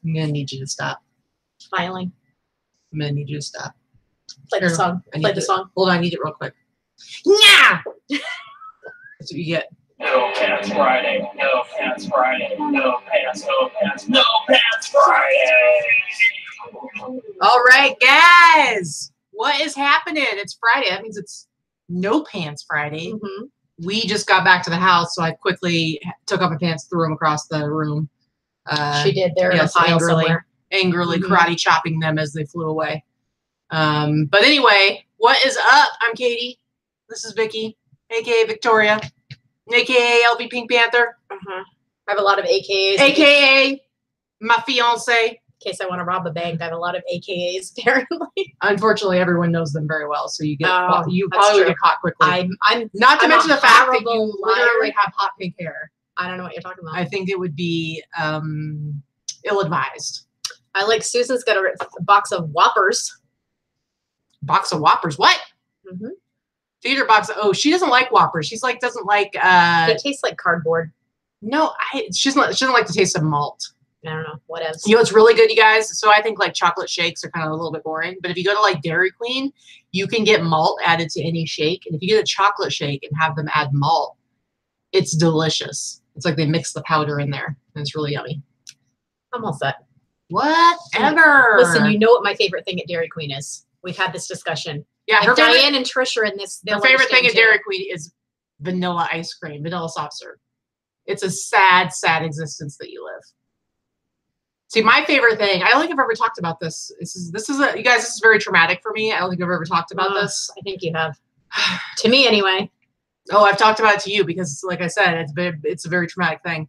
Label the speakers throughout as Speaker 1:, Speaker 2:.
Speaker 1: I'm gonna need you to stop.
Speaker 2: Smiling.
Speaker 1: I'm gonna need you to stop.
Speaker 2: Play the song. Play the song.
Speaker 1: Hold on, I need it real quick. Yeah! That's what you get.
Speaker 3: No Pants Friday. No Pants Friday. No Pants. No Pants. No Pants Friday.
Speaker 1: All right, guys. What is happening? It's Friday. That means it's No Pants Friday.
Speaker 2: Mm-hmm.
Speaker 1: We just got back to the house, so I quickly took off my pants, threw them across the room.
Speaker 2: She did. They're in a pile somewhere.
Speaker 1: Angrily karate chopping them as they flew away. But anyway, what is up? I'm Katie. This is Vicky, aka Victoria, aka LB Pink Panther.
Speaker 2: I have a lot of AKAs.
Speaker 1: AKA my fiance.
Speaker 2: In case I want to rob a bank, I have a lot of AKAs. Apparently,
Speaker 1: unfortunately, everyone knows them very well, so you get you
Speaker 2: that's
Speaker 1: probably
Speaker 2: true.
Speaker 1: get caught quickly.
Speaker 2: I'm
Speaker 1: not to
Speaker 2: I'm
Speaker 1: mention
Speaker 2: a
Speaker 1: the fact that you
Speaker 2: horrible
Speaker 1: literally
Speaker 2: liar.
Speaker 1: have hot pink hair.
Speaker 2: I don't know what you're talking about.
Speaker 1: I think it would be ill-advised.
Speaker 2: I like Susan's got a box of Whoppers.
Speaker 1: Box of Whoppers. What? Theater box. Oh, she doesn't like Whoppers. She's like doesn't like.
Speaker 2: It tastes like cardboard.
Speaker 1: No, she doesn't like the taste of malt.
Speaker 2: I don't know. What else?
Speaker 1: You know what's really good, you guys? So I think like chocolate shakes are kind of a little bit boring. But if you go to like Dairy Queen, you can get malt added to any shake. And if you get a chocolate shake and have them add malt, it's delicious. It's like they mix the powder in there. And it's really yummy.
Speaker 2: I'm all set.
Speaker 1: Whatever.
Speaker 2: Listen, you know what my favorite thing at Dairy Queen is. We've had this discussion.
Speaker 1: Yeah,
Speaker 2: if Diane and Trish are in this.
Speaker 1: Her favorite thing at Dairy Queen is vanilla ice cream, vanilla soft serve. It's a sad, sad existence that you live. See, my favorite thing, I don't think I've ever talked about this. This is you guys, this is very traumatic for me. I don't think I've ever talked about this.
Speaker 2: I think you have. To me, anyway.
Speaker 1: Oh, I've talked about it to you because, like I said, it's a very traumatic thing.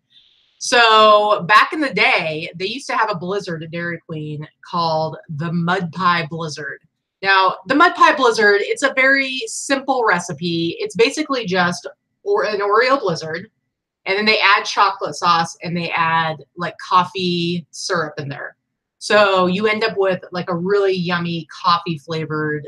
Speaker 1: So back in the day, they used to have a blizzard at Dairy Queen called the Mud Pie Blizzard. Now, the Mud Pie Blizzard, it's a very simple recipe. It's basically just an Oreo blizzard. And then they add chocolate sauce and they add like coffee syrup in there. So you end up with like a really yummy coffee flavored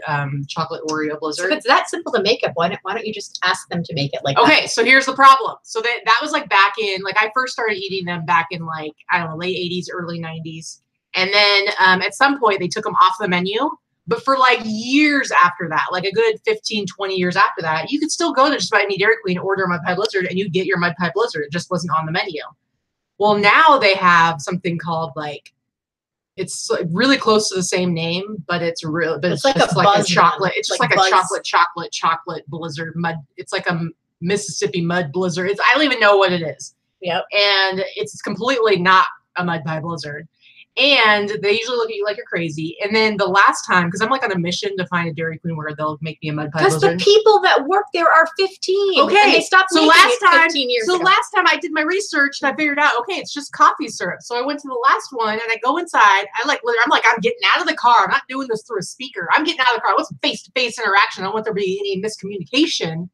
Speaker 1: chocolate Oreo blizzard.
Speaker 2: So if it's that simple to make up, why don't you just ask them to make it like
Speaker 1: okay,
Speaker 2: that?
Speaker 1: So here's the problem. So that was like back in, like I first started eating them back in like, I don't know, late 80s, early 90s. And then at some point they took them off the menu. But for like years after that, like a good 15, 20 years after that, you could still go to just about any Dairy Queen, order a Mud Pie Blizzard, and you get your Mud Pie Blizzard. It just wasn't on the menu. Well, now they have something called like, it's really close to the same name, but it's real. But it's like just like a chocolate. It's just like a chocolate blizzard mud. It's like a Mississippi mud blizzard. I don't even know what it is.
Speaker 2: Yep.
Speaker 1: And it's completely not a Mud Pie Blizzard. And they usually look at you like you're crazy. And then the last time, because I'm like on a mission to find a Dairy Queen where they'll make me a Mud Pie Blizzard.
Speaker 2: Because the people that work there are 15.
Speaker 1: Okay.
Speaker 2: And they stopped making it 15 years ago.
Speaker 1: Last time I did my research and I figured out, okay, it's just coffee syrup. So I went to the last one and I go inside. I'm getting out of the car. I'm not doing this through a speaker. I'm getting out of the car. I want some face-to-face interaction. I don't want there to be any miscommunication.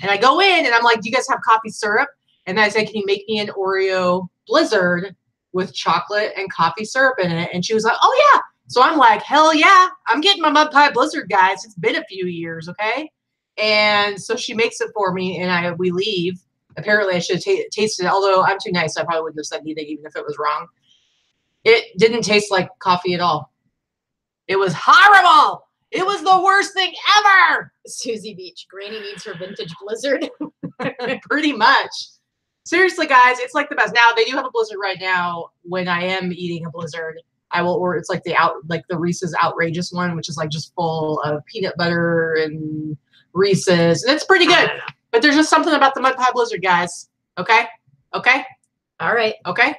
Speaker 1: And I go in and I'm like, do you guys have coffee syrup? And then I say, can you make me an Oreo blizzard with chocolate and coffee syrup in it? And she was like, oh yeah. So I'm like, hell yeah, I'm getting my Mud Pie Blizzard, guys. It's been a few years, okay? And so she makes it for me and we leave. Apparently I should have tasted it, although I'm too nice. I probably wouldn't have said anything even if it was wrong. It didn't taste like coffee at all. It was horrible. It was the worst thing ever.
Speaker 2: Susie Beach, Granny needs her vintage blizzard.
Speaker 1: Pretty much. Seriously, guys, it's like the best. Now they do have a blizzard right now. When I am eating a blizzard, I will order. It's like the Reese's Outrageous one, which is like just full of peanut butter and Reese's, and it's pretty good. But there's just something about the Mud Pie Blizzard, guys. Okay, okay,
Speaker 2: all right,
Speaker 1: okay.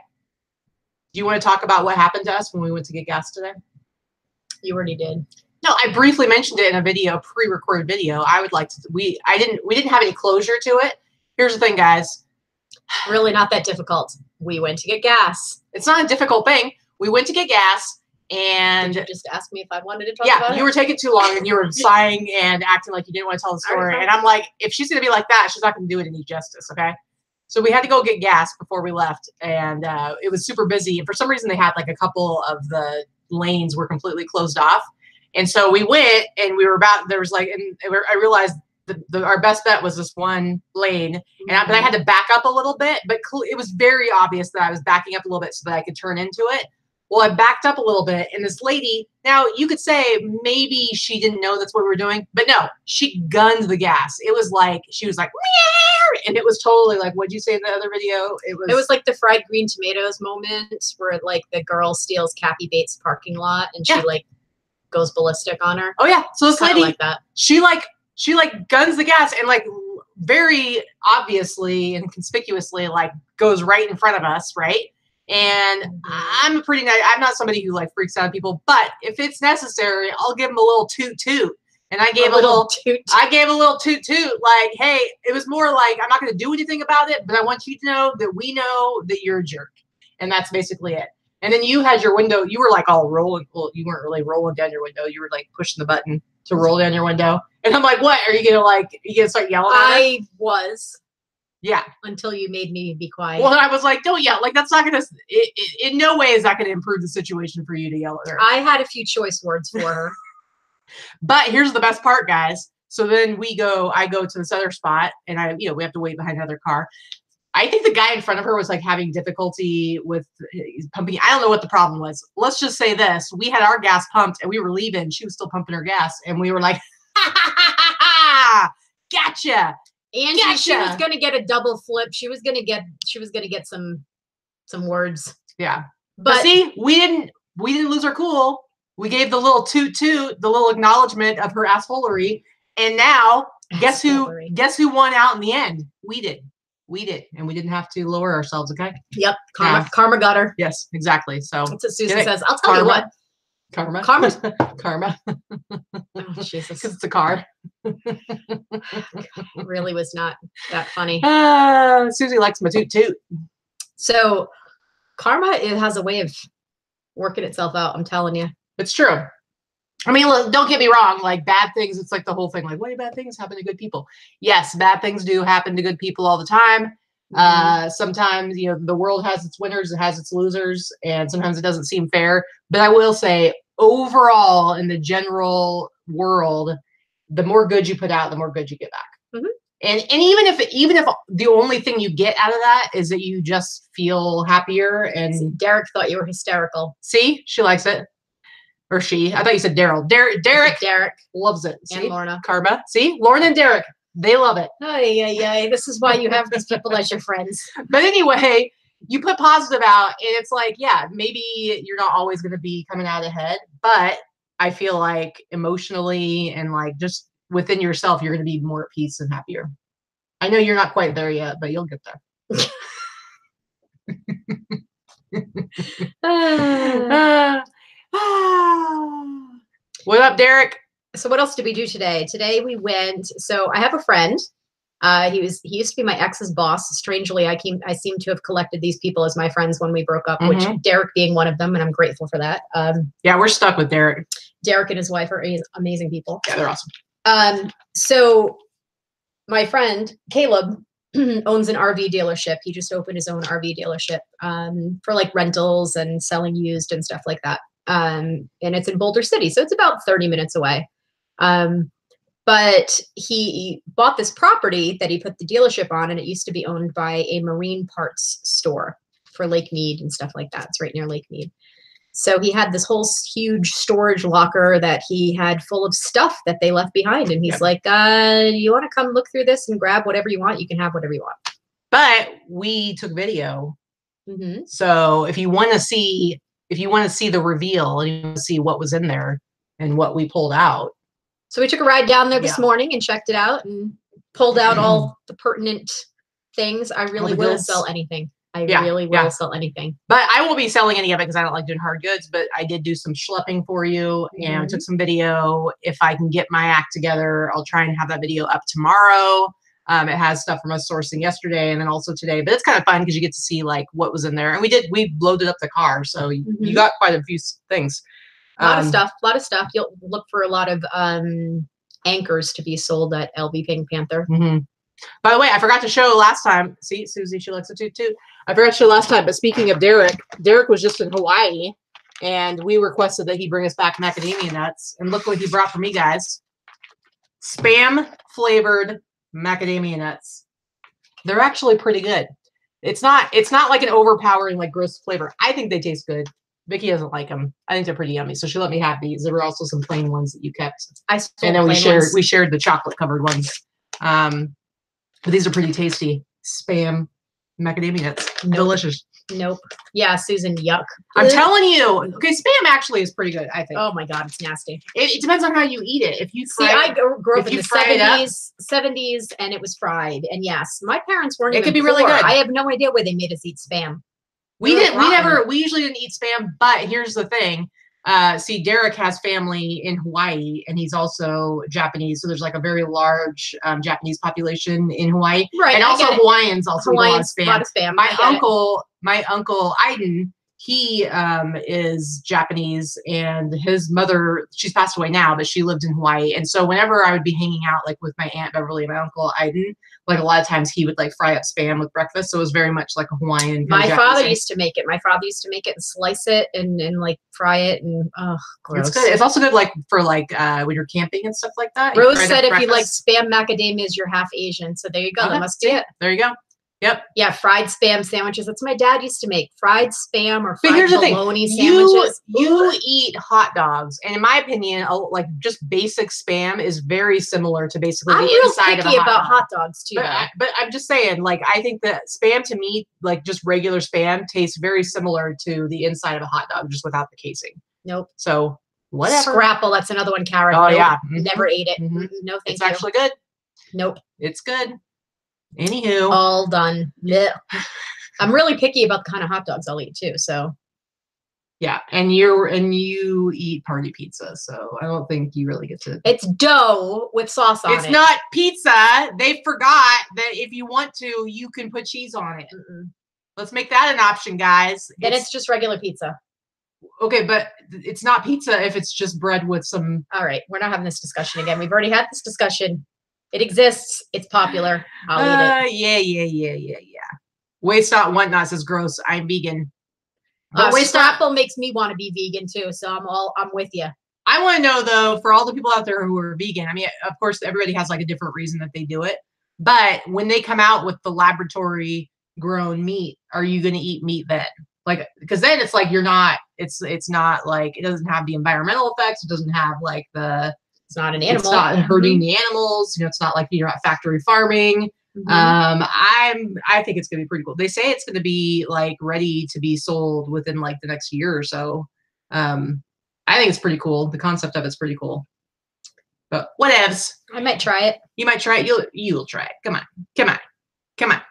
Speaker 1: Do you want to talk about what happened to us when we went to get gas today?
Speaker 2: You already did.
Speaker 1: No, I briefly mentioned it in a video, pre-recorded video. I would like to. We didn't have any closure to it. Here's the thing, guys.
Speaker 2: Really not that difficult. We went to get gas.
Speaker 1: It's not a difficult thing. We went to get gas and...
Speaker 2: Did you just ask me if I wanted to talk about it?
Speaker 1: Yeah, you were taking too long and you were sighing and acting like you didn't want to tell the story. And I'm like, if she's going to be like that, she's not going to do it any justice, okay? So we had to go get gas before we left. And it was super busy. And for some reason, they had like a couple of the lanes were completely closed off. And so we went and we were about... There was like... And I realized... our best bet was this one lane, but I had to back up a little bit, but it was very obvious that I was backing up a little bit so that I could turn into it. Well, I backed up a little bit, and this lady, now you could say maybe she didn't know that's what we were doing, but no, she gunned the gas. It was like, she was like, meow, and it was totally like, what'd you say in the other video?
Speaker 2: It was like the fried green tomatoes moment where like the girl steals Kathy Bates' parking lot and she like goes ballistic on her.
Speaker 1: Oh yeah. So this lady,
Speaker 2: like that.
Speaker 1: she guns the gas and like very obviously and conspicuously like goes right in front of us, right? And I'm not somebody who like freaks out on people, but if it's necessary, I'll give them a little toot toot. And I gave a little toot toot. Like, hey, it was more like, I'm not going to do anything about it, but I want you to know that we know that you're a jerk. And that's basically it. And then you had your window, you were like all rolling. Well, you weren't really rolling down your window. You were like pushing the button to roll down your window. And I'm like, what? Are you going to start yelling at her?
Speaker 2: I was.
Speaker 1: Yeah.
Speaker 2: Until you made me be quiet.
Speaker 1: Well, I was like, don't yell. Like, that's not going to, in no way is that going to improve the situation for you to yell at her.
Speaker 2: I had a few choice words for her.
Speaker 1: But here's the best part, guys. So then I go to this other spot and we have to wait behind another car. I think the guy in front of her was like having difficulty with pumping. I don't know what the problem was. Let's just say this. We had our gas pumped and we were leaving. She was still pumping her gas. And we were like, ha, ha, ha, ha, ha, gotcha.
Speaker 2: And she was gonna get a double flip. She was gonna get some words.
Speaker 1: Yeah. But see, we didn't lose our cool. We gave the little toot toot, the little acknowledgement of her assholery. And now guess who won out in the end? We did. And we didn't have to lower ourselves, okay?
Speaker 2: Yep. Karma got her.
Speaker 1: Yes, exactly. So
Speaker 2: that's what Susan says. I'll tell you what.
Speaker 1: Karma.
Speaker 2: Oh, Jesus.
Speaker 1: Because it's a car.
Speaker 2: Really was not that funny.
Speaker 1: Susie likes my toot toot.
Speaker 2: So karma, it has a way of working itself out. I'm telling you.
Speaker 1: It's true. I mean, look, don't get me wrong. Like bad things, it's like the whole thing. Like, why do bad things happen to good people? Yes, bad things do happen to good people all the time. Sometimes, the world has its winners, it has its losers, and sometimes it doesn't seem fair. But I will say, overall, in the general world, the more good you put out, the more good you get back.
Speaker 2: Mm-hmm.
Speaker 1: And even if the only thing you get out of that is that you just feel happier. And
Speaker 2: Derek thought you were hysterical.
Speaker 1: See, she likes it. Or she. I thought you said Daryl. Derek loves it. See?
Speaker 2: And Lorna.
Speaker 1: Karma. See? Lorna and Derek. They love it.
Speaker 2: Ay. This is why you have these people as your friends.
Speaker 1: But anyway, you put positive out, and it's like, yeah, maybe you're not always going to be coming out ahead, but I feel like emotionally and like just within yourself, you're going to be more at peace and happier. I know you're not quite there yet, but you'll get there. What up, Derek?
Speaker 2: So what else did we do today? Today we went. So I have a friend. He used to be my ex's boss. Strangely, I seem to have collected these people as my friends when we broke up, which Derek being one of them, and I'm grateful for that.
Speaker 1: Yeah, we're stuck with Derek.
Speaker 2: Derek and his wife are amazing people.
Speaker 1: Yeah, they're awesome.
Speaker 2: So my friend Caleb owns an RV dealership. He just opened his own RV dealership for like rentals and selling used and stuff like that. And it's in Boulder City, so it's about 30 minutes away. But he bought this property that he put the dealership on, and it used to be owned by a marine parts store for Lake Mead and stuff like that. It's right near Lake Mead. So he had this whole huge storage locker that he had full of stuff that they left behind. And he's like, you want to come look through this and grab whatever you want? You can have whatever you want.
Speaker 1: But we took video. So if you want to see the reveal and you want to see what was in there and what we pulled out.
Speaker 2: So we took a ride down there this morning and checked it out and pulled out all the pertinent things. I really will sell anything. I really will sell anything.
Speaker 1: But I won't be selling any of it because I don't like doing hard goods. But I did do some schlepping for you and took some video. If I can get my act together, I'll try and have that video up tomorrow. It has stuff from us sourcing yesterday and then also today. But it's kind of fun because you get to see like what was in there. And we loaded up the car. So you got quite a few things.
Speaker 2: A lot of stuff. You'll look for a lot of anchors to be sold at LB Pink Panther.
Speaker 1: By the way, I forgot to show last time. See, Susie, she likes it too. I forgot to show last time. But speaking of Derek was just in Hawaii, and we requested that he bring us back macadamia nuts. And look what he brought for me, guys. Spam flavored macadamia nuts. They're actually pretty good. It's not like an overpowering like gross flavor. I think they taste good. Vicky doesn't like them. I think they're pretty yummy, so she let me have these. There were also some plain ones that you kept, and then we shared the chocolate covered ones. But these are pretty tasty. Spam macadamia nuts, delicious.
Speaker 2: Nope. Yeah, Susan, yuck.
Speaker 1: I'm telling you. Okay, Spam actually is pretty good, I think.
Speaker 2: Oh my God, it's nasty.
Speaker 1: It depends on how you eat it. If you
Speaker 2: I grew up in the 70s, and it was fried. And yes, my parents weren't. It could be really good. I have no idea why they made us eat Spam.
Speaker 1: We usually didn't eat Spam. But here's the thing. See, Derek has family in Hawaii, and he's also Japanese. So there's like a very large Japanese population in Hawaii, right? And also Hawaiians eat a lot of Spam. My uncle Aiden, he is Japanese, and his mother, she's passed away now, but she lived in Hawaii. And so whenever I would be hanging out like with my Aunt Beverly and my uncle Aiden, like a lot of times he would like fry up Spam with breakfast. So it was very much like a Hawaiian.
Speaker 2: My father used to make it. My father used to make it and slice it and like fry it, and gross.
Speaker 1: It's good. It's also good like for like when you're camping and stuff like that.
Speaker 2: Rose said if you like Spam macadamias, you're half Asian. So there you go. That must be it.
Speaker 1: There you go. Yep.
Speaker 2: Yeah, fried Spam sandwiches. That's what my dad used to make. Fried Spam or fried bologna sandwiches.
Speaker 1: You eat hot dogs, and in my opinion, like just basic Spam is very similar to basically the inside of a hot dog. I'm real picky about
Speaker 2: hot dogs too.
Speaker 1: But I'm just saying, like, I think that Spam to me, like just regular Spam, tastes very similar to the inside of a hot dog, just without the casing.
Speaker 2: Nope.
Speaker 1: So whatever.
Speaker 2: Scrapple. That's another one. Karen.
Speaker 1: Oh yeah.
Speaker 2: Never ate it. No, thank you.
Speaker 1: It's actually good.
Speaker 2: Nope.
Speaker 1: It's good. Anywho,
Speaker 2: all done. Yeah. I'm really picky about the kind of hot dogs I'll eat too. So
Speaker 1: yeah, and you eat party pizza, so I don't think you really get to.
Speaker 2: It's dough with sauce on it.
Speaker 1: It's not pizza. They forgot that if you want to, you can put cheese on it. Let's make that an option, guys.
Speaker 2: Then it's just regular pizza.
Speaker 1: Okay, but it's not pizza if it's just bread with some.
Speaker 2: All right, we're not having this discussion again. We've already had this discussion. It exists. It's popular. I'll eat
Speaker 1: it. Yeah. Waste not, want not says gross. I'm vegan.
Speaker 2: Scrapple makes me want to be vegan too. So I'm with you.
Speaker 1: I want to know though, for all the people out there who are vegan, I mean, of course, everybody has like a different reason that they do it. But when they come out with the laboratory grown meat, are you going to eat meat then? Like, because then it's like you're not. It's not like it doesn't have the environmental effects. It doesn't have like the.
Speaker 2: It's not an animal.
Speaker 1: It's not hurting the animals. You know, it's not like you're at factory farming. I think it's gonna be pretty cool. They say it's gonna be like ready to be sold within like the next year or so. I think it's pretty cool. The concept of it's pretty cool. But whatevs.
Speaker 2: I might try it.
Speaker 1: You might try it. You'll try it. Come on.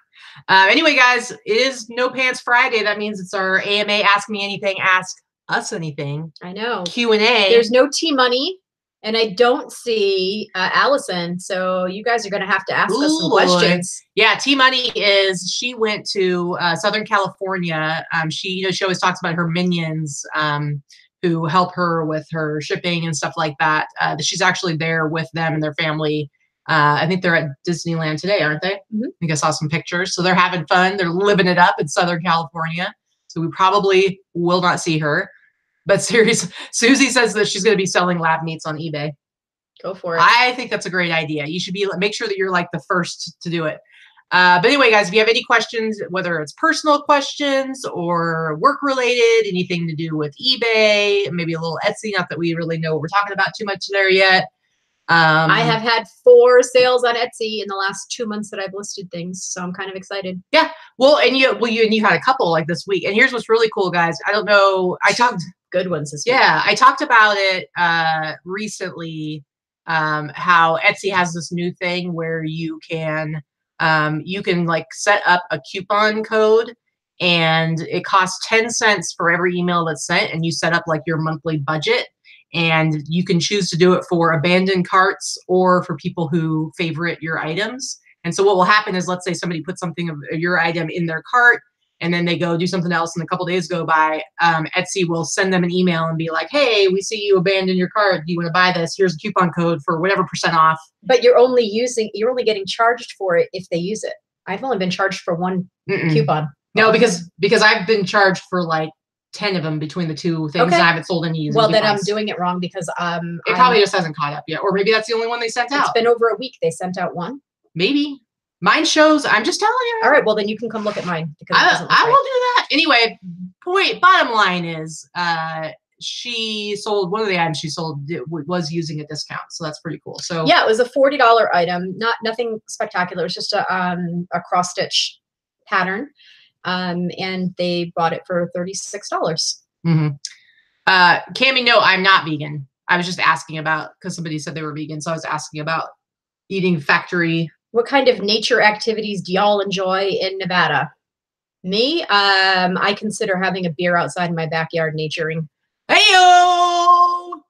Speaker 1: Anyway, guys, it is No Pants Friday. That means it's our AMA Ask Me Anything, Ask Us Anything.
Speaker 2: I know.
Speaker 1: Q&A.
Speaker 2: There's no T-Money. And I don't see Allison, so you guys are going to have to ask us some questions.
Speaker 1: Yeah, T-Money she went to Southern California. She always talks about her minions who help her with her shipping and stuff like that. She's actually there with them and their family. I think they're at Disneyland today, aren't they? I think I saw some pictures. So they're having fun. They're living it up in Southern California. So we probably will not see her. But seriously, Susie says that she's going to be selling lab meats on eBay.
Speaker 2: Go for it.
Speaker 1: I think that's a great idea. You should make sure that you're like the first to do it. But anyway, guys, if you have any questions, whether it's personal questions or work related, anything to do with eBay, maybe a little Etsy, not that we really know what we're talking about too much there yet.
Speaker 2: I have had 4 sales on Etsy in the last 2 months that I've listed things, so I'm kind of excited.
Speaker 1: Yeah. Well, and you had a couple like this week. And here's what's really cool, guys. I don't know.
Speaker 2: Good ones this week.
Speaker 1: Yeah, I talked about it recently. How Etsy has this new thing where you can like set up a coupon code, and it costs 10 cents for every email that's sent, and you set up like your monthly budget, and you can choose to do it for abandoned carts or for people who favorite your items. And so what will happen is, let's say somebody puts something of your item in their cart, and then they go do something else, and a couple days go by, Etsy will send them an email and be like, hey, we see you abandoned your cart. Do you want to buy this? Here's a coupon code for whatever % off.
Speaker 2: But you're only getting charged for it if they use it. I've only been charged for 1 coupon.
Speaker 1: No, because I've been charged for like 10 of them between the two things. Okay. And I haven't sold any using coupons.
Speaker 2: Then I'm doing it wrong because
Speaker 1: it probably just hasn't caught up yet. Or maybe that's the only one they sent out.
Speaker 2: It's been over a week. They sent out 1.
Speaker 1: Maybe. Mine shows. I'm just telling you.
Speaker 2: All right. Well, then you can come look at mine because it doesn't look
Speaker 1: I
Speaker 2: right.
Speaker 1: will do that anyway. Bottom line is, she sold one of the items she sold was using a discount, so that's pretty cool. So
Speaker 2: yeah, it was a $40 item, nothing spectacular. It was just a cross stitch pattern, and they bought it for $36.
Speaker 1: Mm-hmm. Cammie, no, I'm not vegan. I was just asking about because somebody said they were vegan, so I was asking about eating factory.
Speaker 2: What kind of nature activities do y'all enjoy in Nevada? Me, I consider having a beer outside in my backyard naturing.
Speaker 1: Hey-o!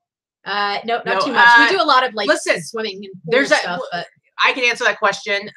Speaker 2: No, not too much. We do a lot of like swimming and pool stuff, but
Speaker 1: I can answer that question.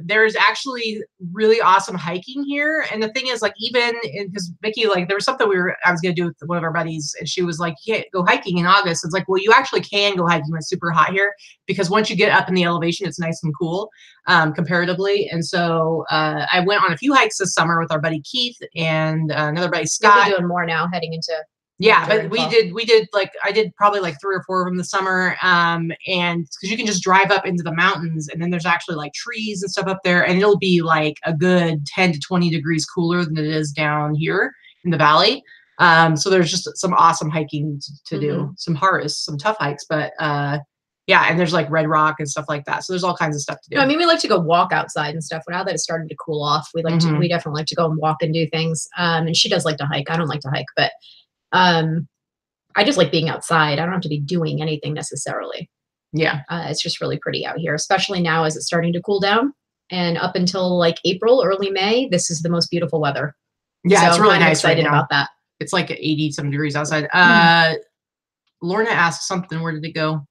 Speaker 1: There's actually really awesome hiking here, and the thing is, like, even because Vicky, like, there was something I was gonna do with one of our buddies, and she was like, "Yeah, go hiking in August." It's like, well, you actually can go hiking when it's super hot here because once you get up in the elevation, it's nice and cool, comparatively. And so I went on a few hikes this summer with our buddy Keith and another buddy Scott.
Speaker 2: We'll be doing more now heading into.
Speaker 1: Yeah, but we did like, I did probably like 3 or 4 of them this summer. And because you can just drive up into the mountains and then there's actually like trees and stuff up there, and it'll be like a good 10 to 20 degrees cooler than it is down here in the valley. So there's just some awesome hiking to do, some tough hikes, but yeah, and there's like Red Rock and stuff like that. So there's all kinds of stuff to do.
Speaker 2: No, I mean, we like to go walk outside and stuff. Now that it's starting to cool off, we definitely like to go and walk and do things. And she does like to hike. I don't like to hike, but I just like being outside. I don't have to be doing anything necessarily.
Speaker 1: Yeah.
Speaker 2: It's just really pretty out here, especially now as it's starting to cool down. And up until like April, early May, this is the most beautiful weather.
Speaker 1: Yeah,
Speaker 2: so
Speaker 1: it's really
Speaker 2: I'm
Speaker 1: nice
Speaker 2: excited
Speaker 1: right now.
Speaker 2: about that.
Speaker 1: It's like 80-some degrees outside. Lorna asked something. Where did it go?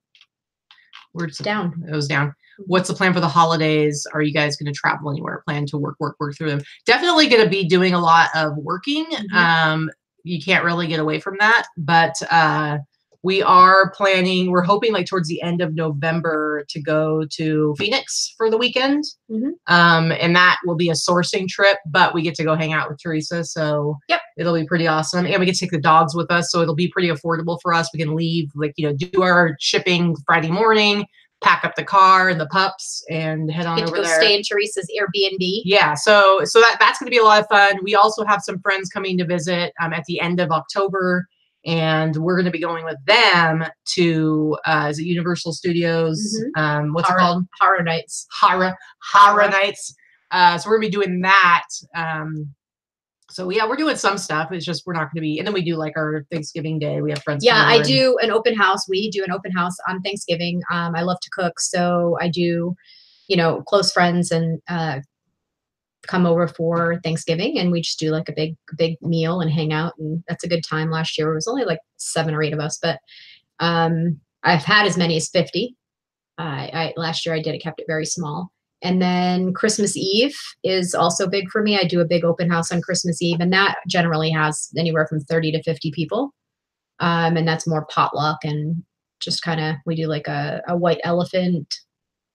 Speaker 1: Where's it?
Speaker 2: Down.
Speaker 1: It was down. What's the plan for the holidays? Are you guys going to travel anywhere? Plan to work through them? Definitely going to be doing a lot of working. You can't really get away from that, but we are planning, we're hoping like towards the end of November to go to Phoenix for the weekend. And that will be a sourcing trip, but we get to go hang out with Teresa. So it'll be pretty awesome. And we get to take the dogs with us. So it'll be pretty affordable for us. We can leave, like, do our shipping Friday morning, pack up the car and the pups and head on over there.
Speaker 2: Stay in Teresa's Airbnb.
Speaker 1: Yeah, so that's going to be a lot of fun. We also have some friends coming to visit at the end of October, and we're going to be going with them to is it Universal Studios? What's it called?
Speaker 2: Horror Nights.
Speaker 1: Horror Nights. So we're going to be doing that. So yeah, we're doing some stuff. It's just we're not going to be, and then we do like our Thanksgiving Day. We have friends.
Speaker 2: Yeah, I do an open house. We do an open house on Thanksgiving. I love to cook, so I do, close friends and come over for Thanksgiving, and we just do like a big meal and hang out, and that's a good time. Last year it was only like 7 or 8 of us, but I've had as many as 50. Last year I kept it very small. And then Christmas Eve is also big for me. I do a big open house on Christmas Eve, and that generally has anywhere from 30 to 50 people. And that's more potluck, and just kind of, we do like a white elephant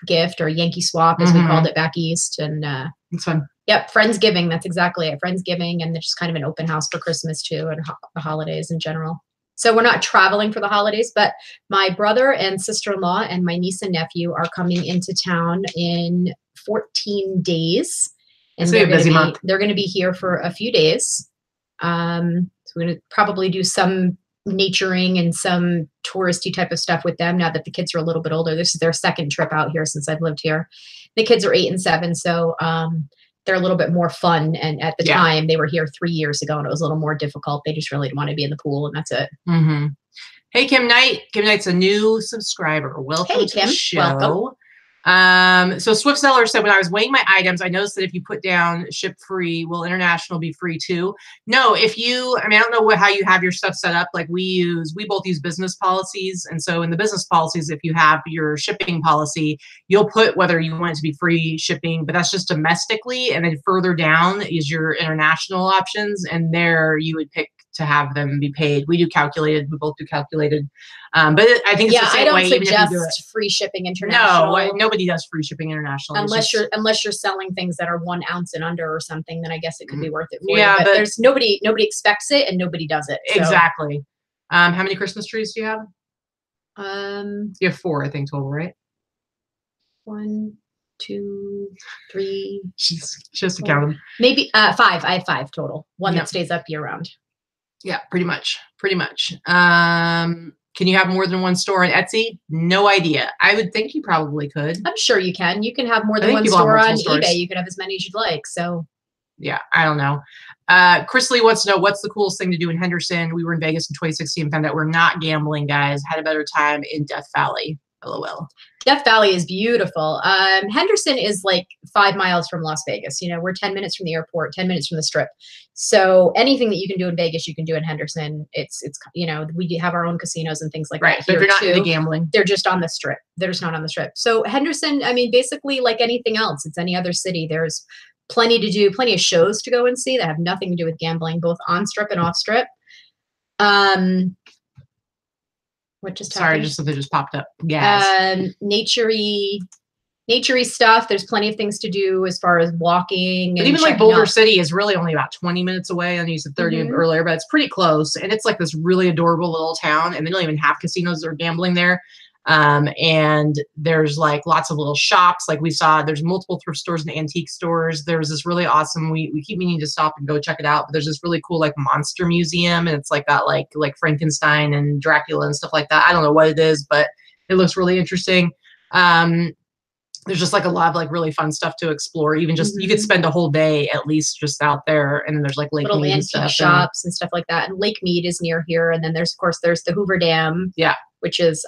Speaker 2: gift or Yankee swap, as we called it back east. And
Speaker 1: it's fun.
Speaker 2: Yep, Friendsgiving. That's exactly it. Friendsgiving, and just kind of an open house for Christmas too, and the holidays in general. So we're not traveling for the holidays, but my brother and sister-in-law and my niece and nephew are coming into town in 14 days. And they're going to be here for a few days. So we're going to probably do some naturing and some touristy type of stuff with them now that the kids are a little bit older. This is their second trip out here since I've lived here. The kids are 8 and 7, so they're a little bit more fun. And at the time, they were here 3 years ago, and it was a little more difficult. They just really want to be in the pool, and that's it.
Speaker 1: Hey, Kim Knight. Kim Knight's a new subscriber. Welcome to the show.
Speaker 2: Welcome.
Speaker 1: So Swift Seller said, when I was weighing my items, I noticed that if you put down ship free, will international be free too? No, I don't know how you have your stuff set up. Like we both use business policies. And so in the business policies, if you have your shipping policy, you'll put whether you want it to be free shipping, but that's just domestically. And then further down is your international options. And there you would pick to have them be paid. We both do calculated. But I think it's the same way.
Speaker 2: I don't suggest free shipping international.
Speaker 1: No, nobody does free shipping international.
Speaker 2: Unless you're selling things that are 1 ounce and under or something, then I guess it could be worth it for you.
Speaker 1: But
Speaker 2: there's nobody expects it and nobody does it. So.
Speaker 1: Exactly. How many Christmas trees do you have?
Speaker 2: You
Speaker 1: have 4, I think, total, right?
Speaker 2: 1, 2, 3.
Speaker 1: She's just counting.
Speaker 2: Maybe 5. I have 5 total. One
Speaker 1: Yep.
Speaker 2: that stays up year round.
Speaker 1: Yeah, pretty much. Pretty much. Can you have more than one store on Etsy? No idea. I would think you probably could.
Speaker 2: I'm sure you can. You can have more than
Speaker 1: think
Speaker 2: one
Speaker 1: people have
Speaker 2: store on
Speaker 1: multiple stores.
Speaker 2: eBay. You can have as many as you'd like. So
Speaker 1: Yeah, I don't know. Chris Lee wants to know, what's the coolest thing to do in Henderson? We were in Vegas in 2016 and found out we're not gambling, guys. Had a better time in Death Valley. LOL.
Speaker 2: Death Valley is beautiful. Henderson is like 5 miles from Las Vegas. You know, we're 10 minutes from the airport, 10 minutes from the Strip. So anything that you can do in Vegas, you can do in Henderson. It's you know, we have our own casinos and things like
Speaker 1: Right,
Speaker 2: that
Speaker 1: but
Speaker 2: here
Speaker 1: they're not
Speaker 2: too.
Speaker 1: into gambling.
Speaker 2: They're just on the Strip. They're just not on the Strip. So Henderson, I mean, basically like anything else, it's any other city. There's plenty to do, plenty of shows to go and see that have nothing to do with gambling, both on Strip and off Strip. What just happened?
Speaker 1: Sorry, just something just popped up. Yes.
Speaker 2: Naturey stuff. There's plenty of things to do as far as walking.
Speaker 1: But
Speaker 2: and
Speaker 1: even like
Speaker 2: checking
Speaker 1: Boulder
Speaker 2: out.
Speaker 1: City is really only about 20 minutes away. I know you said 30
Speaker 2: Mhm.
Speaker 1: earlier, but it's pretty close. And it's like this really adorable little town. And they don't even have casinos or gambling there. And there's like lots of little shops. Like we saw, there's multiple thrift stores and antique stores. There's this really awesome, we keep meaning to stop and go check it out, but there's this really cool like monster museum, and it's like got like Frankenstein and Dracula and stuff like that. I don't know what it is, but it looks really interesting. There's just like a lot of like really fun stuff to explore. Even just you could spend a whole day at least just out there, and then there's like Lake
Speaker 2: little
Speaker 1: Mead and
Speaker 2: antique
Speaker 1: stuff,
Speaker 2: shops and stuff like that. And Lake Mead is near here. And then there's, of course, there's the Hoover Dam.
Speaker 1: Yeah.
Speaker 2: Which is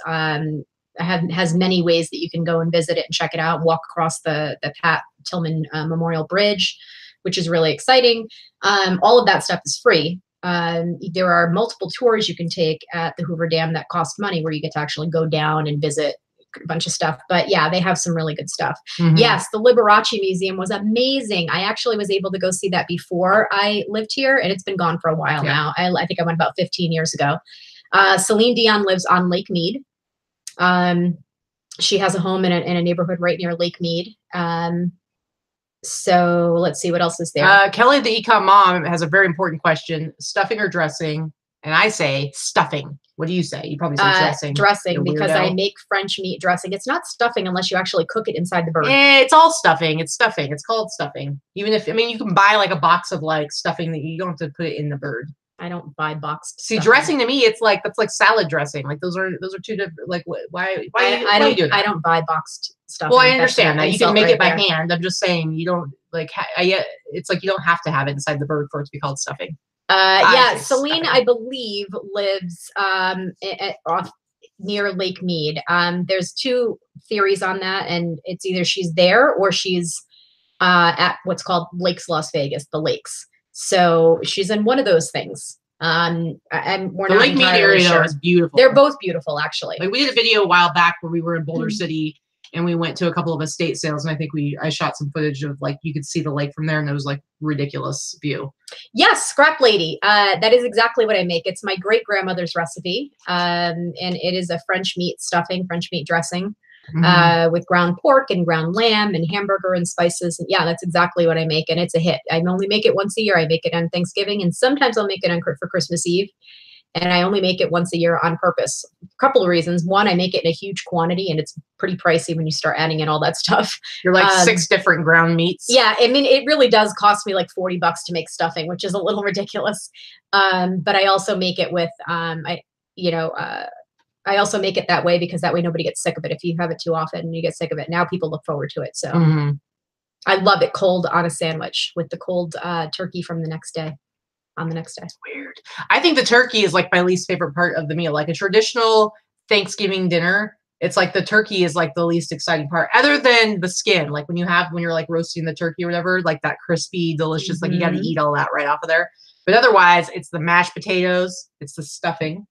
Speaker 2: has many ways that you can go and visit it and check it out. Walk across the Pat Tillman Memorial Bridge, which is really exciting. All of that stuff is free. There are multiple tours you can take at the Hoover Dam that cost money, where you get to actually go down and visit a bunch of stuff. But yeah, they have some really good stuff. Yes, the Liberace Museum was amazing. I actually was able to go see that before I lived here, and it's been gone for a while now. I think I went about 15 years ago. Celine Dion lives on Lake Mead. She has a home in a neighborhood right near Lake Mead. So let's see what else is there.
Speaker 1: Kelly, the econ mom, has a very important question: stuffing or dressing? And I say stuffing. What do you say? You probably say dressing.
Speaker 2: Dressing, because I make French meat dressing. It's not stuffing unless you actually cook it inside the bird.
Speaker 1: It's all stuffing. It's stuffing. It's called stuffing. Even if, I mean, you can buy like a box of like stuffing that you don't have to put it in the bird.
Speaker 2: I don't buy boxed
Speaker 1: See,
Speaker 2: stuffing.
Speaker 1: dressing to me, it's like, that's like salad dressing. Like those are two different, like why do you do that?
Speaker 2: I don't buy boxed stuff.
Speaker 1: Well, I understand that. You can make it by hand. I'm just saying you don't like, it's like you don't have to have it inside the bird for it to be called stuffing.
Speaker 2: Yeah, Celine, I believe, lives off near Lake Mead. There's 2 theories on that, and it's either she's there or she's at what's called Lakes Las Vegas, the lakes. So she's in one of those things. We're
Speaker 1: the Lake Mead area though is beautiful.
Speaker 2: They're both beautiful, actually.
Speaker 1: Like we did a video a while back where we were in Boulder City, and we went to a couple of estate sales, and I think I shot some footage of like you could see the lake from there, and it was like ridiculous view.
Speaker 2: Yes, Scrap Lady. That is exactly what I make. It's my great grandmother's recipe, and it is a French meat stuffing, French meat dressing, with ground pork and ground lamb and hamburger and spices. And yeah, that's exactly what I make, and it's a hit. I only make it once a year. I make it on Thanksgiving, and sometimes I'll make it for Christmas Eve. And I only make it once a year on purpose. A couple of reasons. One, I make it in a huge quantity, and it's pretty pricey when you start adding in all that stuff.
Speaker 1: You're like 6 different ground meats. Yeah,
Speaker 2: I mean, it really does cost me like $40 to make stuffing, which is a little ridiculous. But I also make it with, I also make it that way because that way nobody gets sick of it. If you have it too often, you get sick of it. Now people look forward to it. So I love it cold on a sandwich with the cold turkey from the next day. On the next day.
Speaker 1: It's weird. I think the turkey is like my least favorite part of the meal. Like a traditional Thanksgiving dinner, it's like the turkey is like the least exciting part, other than the skin. Like when you're like roasting the turkey or whatever, like that crispy, delicious, like you got to eat all that right off of there. But otherwise, it's the mashed potatoes, it's the stuffing,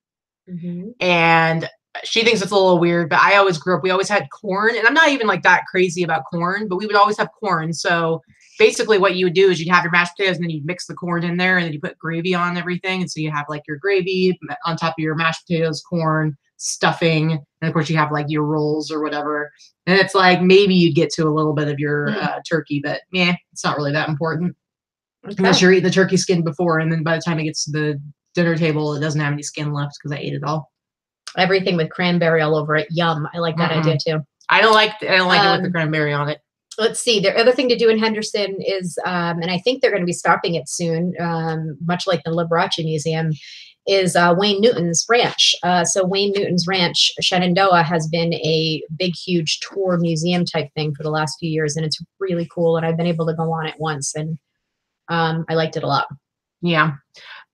Speaker 1: and she thinks it's a little weird. But I always grew up. We always had corn, and I'm not even like that crazy about corn, but we would always have corn. So basically what you would do is you'd have your mashed potatoes, and then you'd mix the corn in there, and then you put gravy on everything. And so you have like your gravy on top of your mashed potatoes, corn, stuffing, and of course you have like your rolls or whatever. And it's like maybe you'd get to a little bit of your turkey, but yeah, it's not really that important. Unless you're eating the turkey skin before, and then by the time it gets to the dinner table, it doesn't have any skin left because I ate it all.
Speaker 2: Everything with cranberry all over it. Yum. I like that idea too.
Speaker 1: I don't like it with the cranberry on it.
Speaker 2: let's see. The other thing to do in Henderson is, and I think they're going to be stopping it soon, much like the Liberace Museum, is Wayne Newton's ranch. So Wayne Newton's ranch, Shenandoah, has been a big, huge tour museum type thing for the last few years, and it's really cool. And I've been able to go on it once, and I liked it a lot.
Speaker 1: Yeah.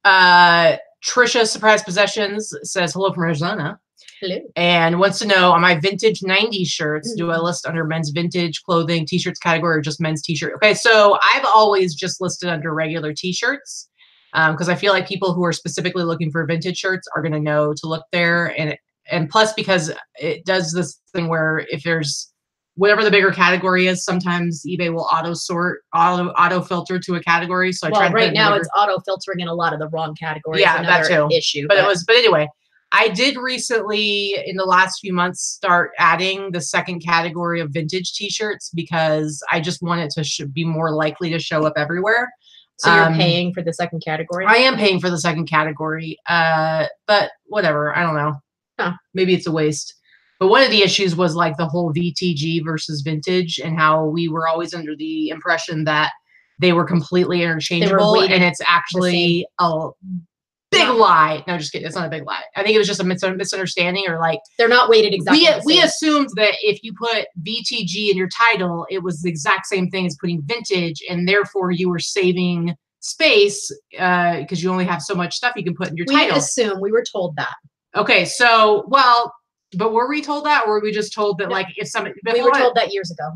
Speaker 1: Trisha Surprise Possessions says hello from Arizona.
Speaker 2: Hello.
Speaker 1: And wants to know, on my vintage 90s shirts, do I list under men's vintage clothing t-shirts category or just men's t-shirt? Okay, so I've always just listed under regular t-shirts because I feel like people who are specifically looking for vintage shirts are going to know to look there. And plus, because it does this thing where if there's whatever the bigger category is, sometimes eBay will auto filter to a category. So I try to
Speaker 2: right now it's auto filtering in a lot of the wrong categories.
Speaker 1: Yeah, that too.
Speaker 2: Issue,
Speaker 1: but anyway. I did recently, in the last few months, start adding the second category of vintage t-shirts because I just want it to be more likely to show up everywhere.
Speaker 2: So you're paying for the second category?
Speaker 1: I am paying for the second category, but whatever. I don't know.
Speaker 2: Huh.
Speaker 1: Maybe it's a waste. But one of the issues was like the whole VTG versus vintage and how we were always under the impression that they were completely interchangeable, and it's actually a big lie. No, just kidding. It's not a big lie. I think it was just a misunderstanding, or like
Speaker 2: they're not weighted exactly.
Speaker 1: We assumed that if you put VTG in your title, it was the exact same thing as putting vintage, and therefore you were saving space because you only have so much stuff you can put in your title.
Speaker 2: We were told that.
Speaker 1: Okay, so but were we told that, or were we just told that like if somebody?
Speaker 2: We were told that years ago.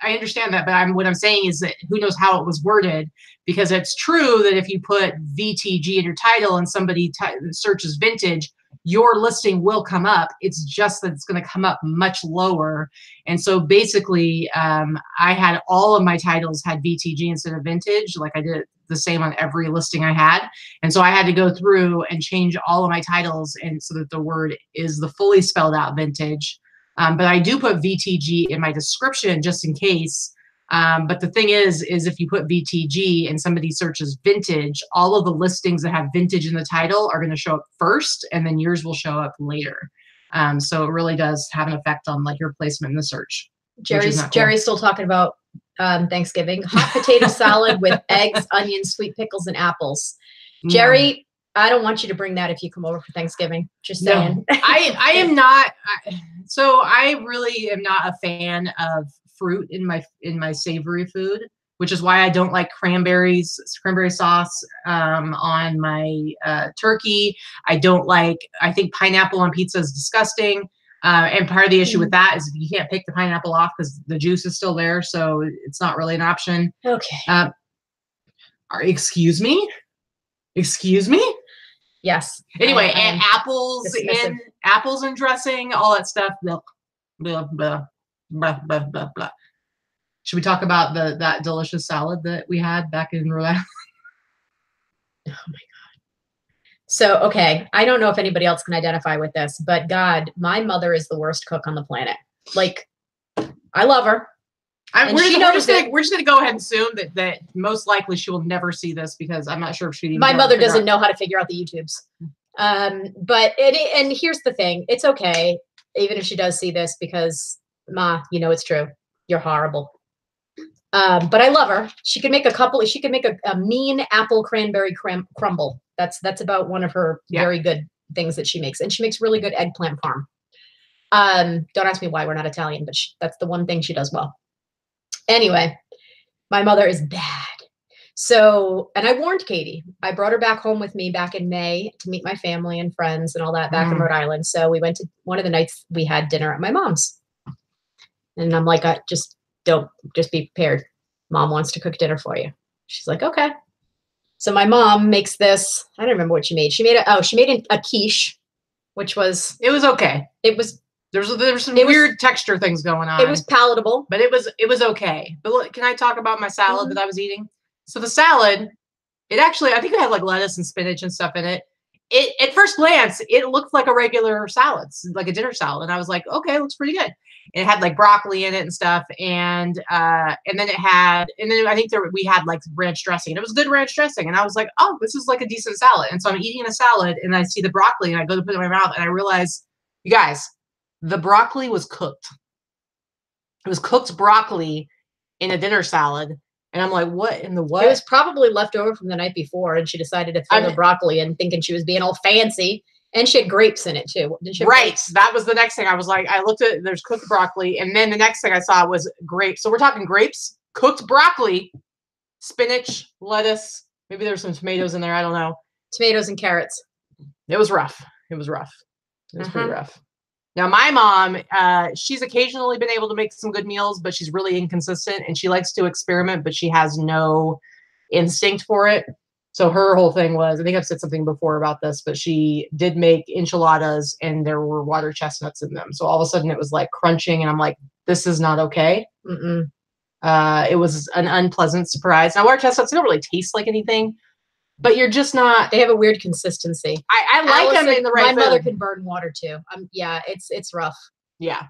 Speaker 1: I understand that, but what I'm saying is that who knows how it was worded, because it's true that if you put VTG in your title and somebody searches vintage, your listing will come up. It's just that it's going to come up much lower. And so basically, I had all of my titles had VTG instead of vintage. Like I did the same on every listing I had. And so I had to go through and change all of my titles and so that the word is the fully spelled out vintage. But I do put VTG in my description just in case. But the thing is if you put VTG and somebody searches vintage, all of the listings that have vintage in the title are going to show up first, and then yours will show up later. So it really does have an effect on like your placement in the search.
Speaker 2: Jerry's still talking about Thanksgiving hot potato salad with eggs, onions, sweet pickles, and apples. Jerry, I don't want you to bring that if you come over for Thanksgiving. Just saying. No,
Speaker 1: I am not. So I really am not a fan of fruit in my savory food, which is why I don't like cranberry sauce on my turkey. I think pineapple on pizza is disgusting. And part of the issue with that is you can't pick the pineapple off because the juice is still there, so it's not really an option.
Speaker 2: Okay.
Speaker 1: Excuse me?
Speaker 2: Yes.
Speaker 1: Anyway, and apples and dressing, all that stuff. Blah, blah, blah, blah, blah, blah, blah. Should we talk about that delicious salad that we had back in Rhode Island?
Speaker 2: Oh my God. So, okay, I don't know if anybody else can identify with this, but God, my mother is the worst cook on the planet. Like, I love her.
Speaker 1: We're just going to go ahead and assume that most likely she will never see this because I'm not sure if she'd.
Speaker 2: My mother doesn't know how to figure out the YouTubes. But and here's the thing. It's okay, even if she does see this, because Ma, you know it's true. You're horrible. But I love her. She could make a mean apple cranberry crumble. That's about one of her very good things that she makes. And she makes really good eggplant parm. Don't ask me why, we're not Italian, but that's the one thing she does well. Anyway, my mother is bad. So, and I warned Katie. I brought her back home with me back in May to meet my family and friends and all that back in Rhode Island. So we went to one of the nights we had dinner at my mom's. And I'm like, just be prepared. Mom wants to cook dinner for you. She's like, okay. So my mom makes this. I don't remember what she made. She made a quiche, which was.
Speaker 1: It was okay.
Speaker 2: It was.
Speaker 1: There was some weird texture things going on.
Speaker 2: It was palatable,
Speaker 1: but it was okay. But look, can I talk about my salad that I was eating? So the salad, I think it had like lettuce and spinach and stuff in it. At first glance, it looked like a regular salad, like a dinner salad, and I was like, okay, it looks pretty good. And it had like broccoli in it and stuff, and then I think we had like ranch dressing, and it was good ranch dressing, and I was like, oh, this is like a decent salad. And so I'm eating a salad, and I see the broccoli, and I go to put it in my mouth, and I realize, you guys, the broccoli was cooked. It was cooked broccoli, in a dinner salad. And I'm like, what in the what?
Speaker 2: It was probably left over from the night before, and she decided to throw the broccoli in, thinking she was being all fancy. And she had grapes in it too. Didn't she have grapes?
Speaker 1: That was the next thing. I was like, I looked at there's cooked broccoli, and then the next thing I saw was grapes. So we're talking grapes, cooked broccoli, spinach, lettuce. Maybe there's some tomatoes in there. I don't know.
Speaker 2: Tomatoes and carrots.
Speaker 1: It was rough. It was pretty rough. Now, my mom, she's occasionally been able to make some good meals, but she's really inconsistent, and she likes to experiment, but she has no instinct for it. So her whole thing was, I think I've said something before about this, but she did make enchiladas, and there were water chestnuts in them. So all of a sudden it was like crunching, and I'm like, this is not okay. It was an unpleasant surprise. Now, water chestnuts, they don't really taste like anything. But you're just not.
Speaker 2: They have a weird consistency.
Speaker 1: I like them in the right.
Speaker 2: My mother can burn water too. Yeah, it's rough.
Speaker 1: Yeah.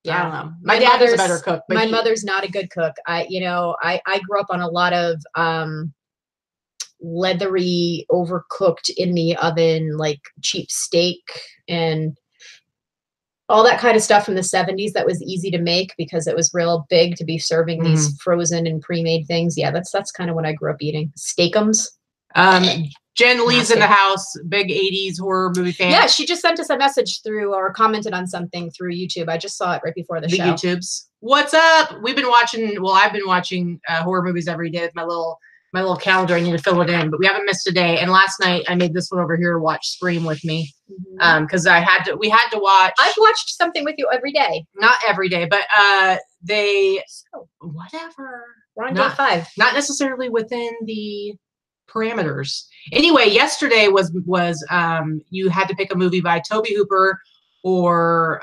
Speaker 2: Yeah.
Speaker 1: I don't know. My dad is a better cook. But
Speaker 2: my mother's not a good cook. I grew up on a lot of leathery, overcooked in the oven, like cheap steak and all that kind of stuff from the 70s that was easy to make because it was real big to be serving these frozen and pre-made things. Yeah, that's kind of what I grew up eating. Steakums.
Speaker 1: Jen Lee's in the house, big 80s horror movie fan.
Speaker 2: Yeah, she just sent us a message through or commented on something through YouTube. I just saw it right before the show.
Speaker 1: YouTubes. What's up? We've been watching, well, I've been watching horror movies every day with my little calendar. I need to fill it in, but we haven't missed a day. And last night I made this one over here watch Scream with me. Because we had to watch.
Speaker 2: I've watched something with you every day.
Speaker 1: Not every day, but whatever.
Speaker 2: We're on day 5.
Speaker 1: Not necessarily within the parameters. Anyway, yesterday was you had to pick a movie by Tobe Hooper or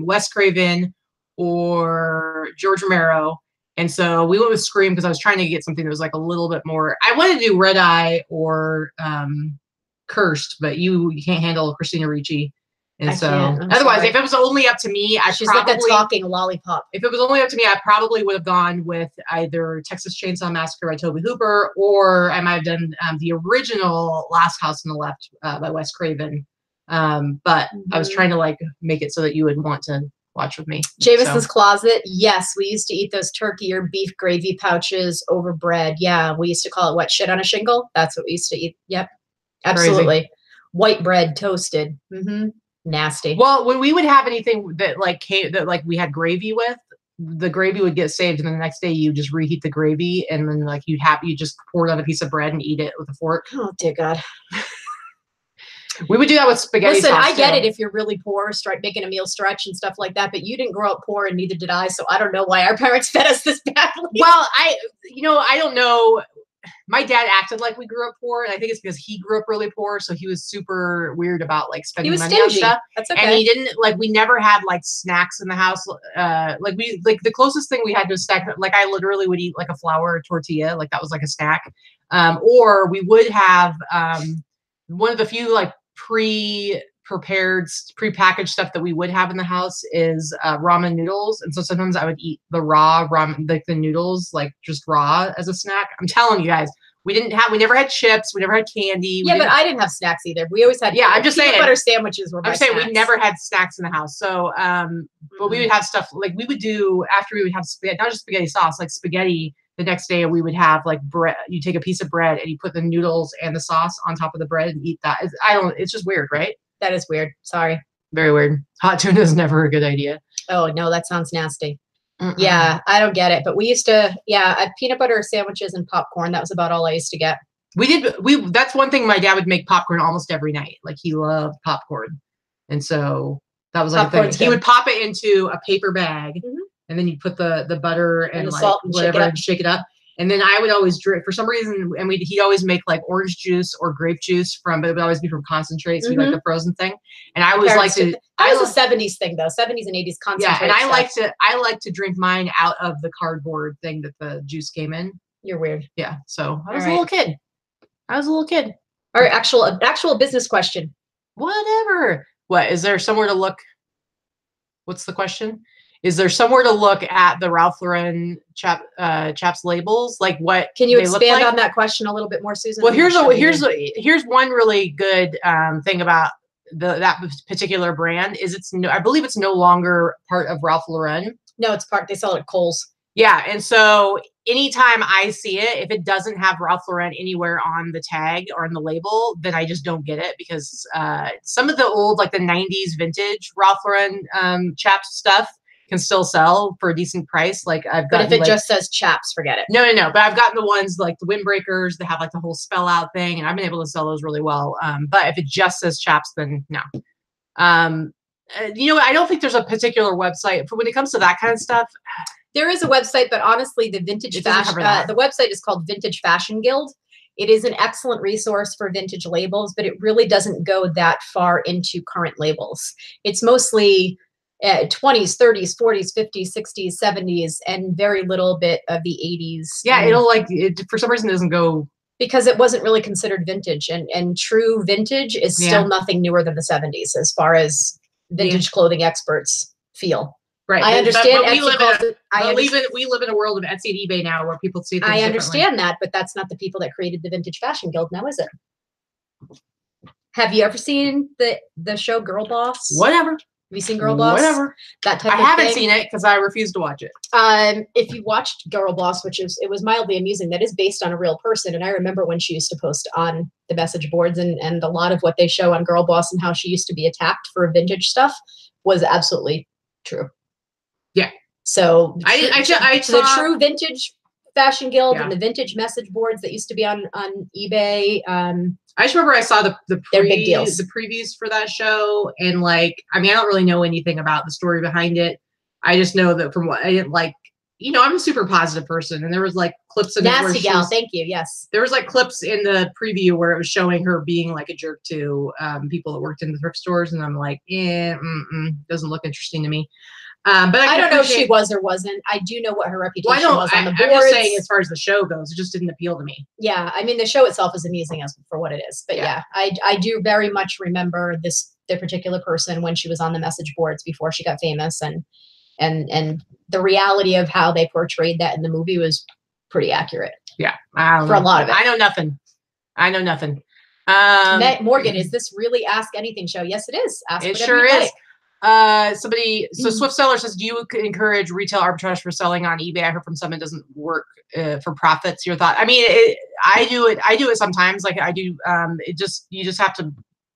Speaker 1: Wes Craven or George Romero. And so we went with Scream because I was trying to get something that was like a little bit more. I wanted to do Red Eye or Cursed, but you can't handle Christina Ricci. And otherwise, if it was only up to me,
Speaker 2: she's like a talking lollipop.
Speaker 1: If it was only up to me, I probably would have gone with either Texas Chainsaw Massacre by Tobe Hooper, or I might have done the original Last House on the Left by Wes Craven. But I was trying to like make it so that you would want to watch with me.
Speaker 2: Jameson's Closet. Yes, we used to eat those turkey or beef gravy pouches over bread. Yeah, we used to call it what? Shit on a shingle? That's what we used to eat. Yep, absolutely. Crazy. White bread toasted. Nasty.
Speaker 1: Well, when we would have anything that we had gravy with, the gravy would get saved, and then the next day you just reheat the gravy, and then like you just pour it on a piece of bread and eat it with a fork.
Speaker 2: Oh dear God.
Speaker 1: We would do that with spaghetti sauce.
Speaker 2: I get it if you're really poor, start making a meal stretch and stuff like that, but you didn't grow up poor and neither did I, so I don't know why our parents fed us this badly.
Speaker 1: Well, I don't know. My dad acted like we grew up poor, and I think it's because he grew up really poor, so he was super weird about like spending money on stuff.
Speaker 2: That's okay.
Speaker 1: And he didn't we never had like snacks in the house. The closest thing we had to a snack, like I literally would eat like a flour tortilla, like that was like a snack. Or we would have one of the few like pre-prepared, pre-packaged stuff that we would have in the house is ramen noodles. And so sometimes I would eat the raw ramen, like the noodles, like just raw as a snack. I'm telling you guys, we never had chips. We never had candy.
Speaker 2: But I didn't have snacks either. We always had
Speaker 1: I'm just saying
Speaker 2: peanut butter sandwiches were my
Speaker 1: I'm saying
Speaker 2: snacks.
Speaker 1: We never had snacks in the house. So, but we would have stuff like we would do after we would have spaghetti, not just spaghetti sauce, like spaghetti. The next day we would have like bread. You take a piece of bread and you put the noodles and the sauce on top of the bread and eat that. It's just weird, right?
Speaker 2: That is weird. Sorry.
Speaker 1: Very weird. Hot tuna is never a good idea.
Speaker 2: Oh no, that sounds nasty. Yeah, I don't get it. But we used to, peanut butter sandwiches and popcorn. That was about all I used to get.
Speaker 1: That's one thing my dad would make popcorn almost every night. Like he loved popcorn. And so that was like a thing. He would pop it into a paper bag. And then you put the butter and
Speaker 2: the
Speaker 1: like
Speaker 2: salt and
Speaker 1: whatever and shake it up. And then I would always drink for some reason, and he'd always make like orange juice or grape juice but it would always be from concentrate, so like the frozen thing. And I always like to.
Speaker 2: That was a 70s thing though, 70s and 80s concentrate.
Speaker 1: Yeah, and I like to drink mine out of the cardboard thing that the juice came in.
Speaker 2: You're weird.
Speaker 1: Yeah, so I was a little kid.
Speaker 2: All right, actual business question.
Speaker 1: Whatever. What is there somewhere to look? What's the question? Is there somewhere to look at the Ralph Lauren chaps labels? Like what
Speaker 2: can you expand on that question a little bit more, Susan?
Speaker 1: Well, here's one really good thing about that particular brand is I believe it's no longer part of Ralph Lauren.
Speaker 2: No, it's part. They sell it at Kohl's.
Speaker 1: Yeah, and so anytime I see it, if it doesn't have Ralph Lauren anywhere on the tag or on the label, then I just don't get it because some of the old, like the 90s vintage Ralph Lauren chaps stuff can still sell for a decent price. Like I've got.
Speaker 2: But if it just says chaps, forget it.
Speaker 1: No. But I've gotten the ones like the windbreakers that have like the whole spell out thing, and I've been able to sell those really well. But if it just says chaps, then no. You know, I don't think there's a particular website for when it comes to that kind of stuff.
Speaker 2: There is a website, but honestly, the vintage fashion, the website is called Vintage Fashion Guild. It is an excellent resource for vintage labels, but it really doesn't go that far into current labels. It's mostly 20s, 30s, 40s, 50s, 60s, 70s, and very little bit of the 80s.
Speaker 1: Yeah, it'll like, for some reason, it doesn't go.
Speaker 2: Because it wasn't really considered vintage, and true vintage is still nothing newer than the 70s as far as vintage clothing experts feel.
Speaker 1: Right.
Speaker 2: I understand.
Speaker 1: But we live in a world of Etsy and eBay now where people see things
Speaker 2: I understand that, but that's not the people that created the Vintage Fashion Guild now, is it? Have you ever seen the show Girl Boss?
Speaker 1: Whatever.
Speaker 2: Have you seen Girl Boss?
Speaker 1: Whatever.
Speaker 2: That type
Speaker 1: I
Speaker 2: of
Speaker 1: haven't
Speaker 2: thing?
Speaker 1: seen it because I refuse to watch it.
Speaker 2: If you watched Girl Boss, it was mildly amusing. That is based on a real person. And I remember when she used to post on the message boards and a lot of what they show on Girl Boss and how she used to be attacked for vintage stuff was absolutely true.
Speaker 1: Yeah.
Speaker 2: So
Speaker 1: I
Speaker 2: the true Vintage Fashion Guild and the vintage message boards that used to be on eBay.
Speaker 1: I just remember I saw the
Speaker 2: big deals.
Speaker 1: The previews for that show, and like, I mean, I don't really know anything about the story behind it. I just know that from what I didn't like, you know, I'm a super positive person, and there was like clips in
Speaker 2: Nasty Gal. Thank you. Yes.
Speaker 1: There was like clips in the preview where it was showing her being like a jerk to people that worked in the thrift stores, and I'm like, doesn't look interesting to me. But
Speaker 2: I don't know if she was or wasn't. I do know what her reputation was on the boards.
Speaker 1: I'm just saying, as far as the show goes, it just didn't appeal to me.
Speaker 2: Yeah, I mean, the show itself is amusing as for what it is. But yeah, I do very much remember the particular person when she was on the message boards before she got famous, and the reality of how they portrayed that in the movie was pretty accurate.
Speaker 1: Yeah,
Speaker 2: for a lot of it.
Speaker 1: I know nothing.
Speaker 2: Morgan, is this really Ask Anything show? Yes, it is. Ask
Speaker 1: it sure is. Swift Seller says, do you encourage retail arbitrage for selling on eBay? I heard from someone it doesn't work for profits. Your thought? I mean, I do it sometimes. Like I do. You just have to.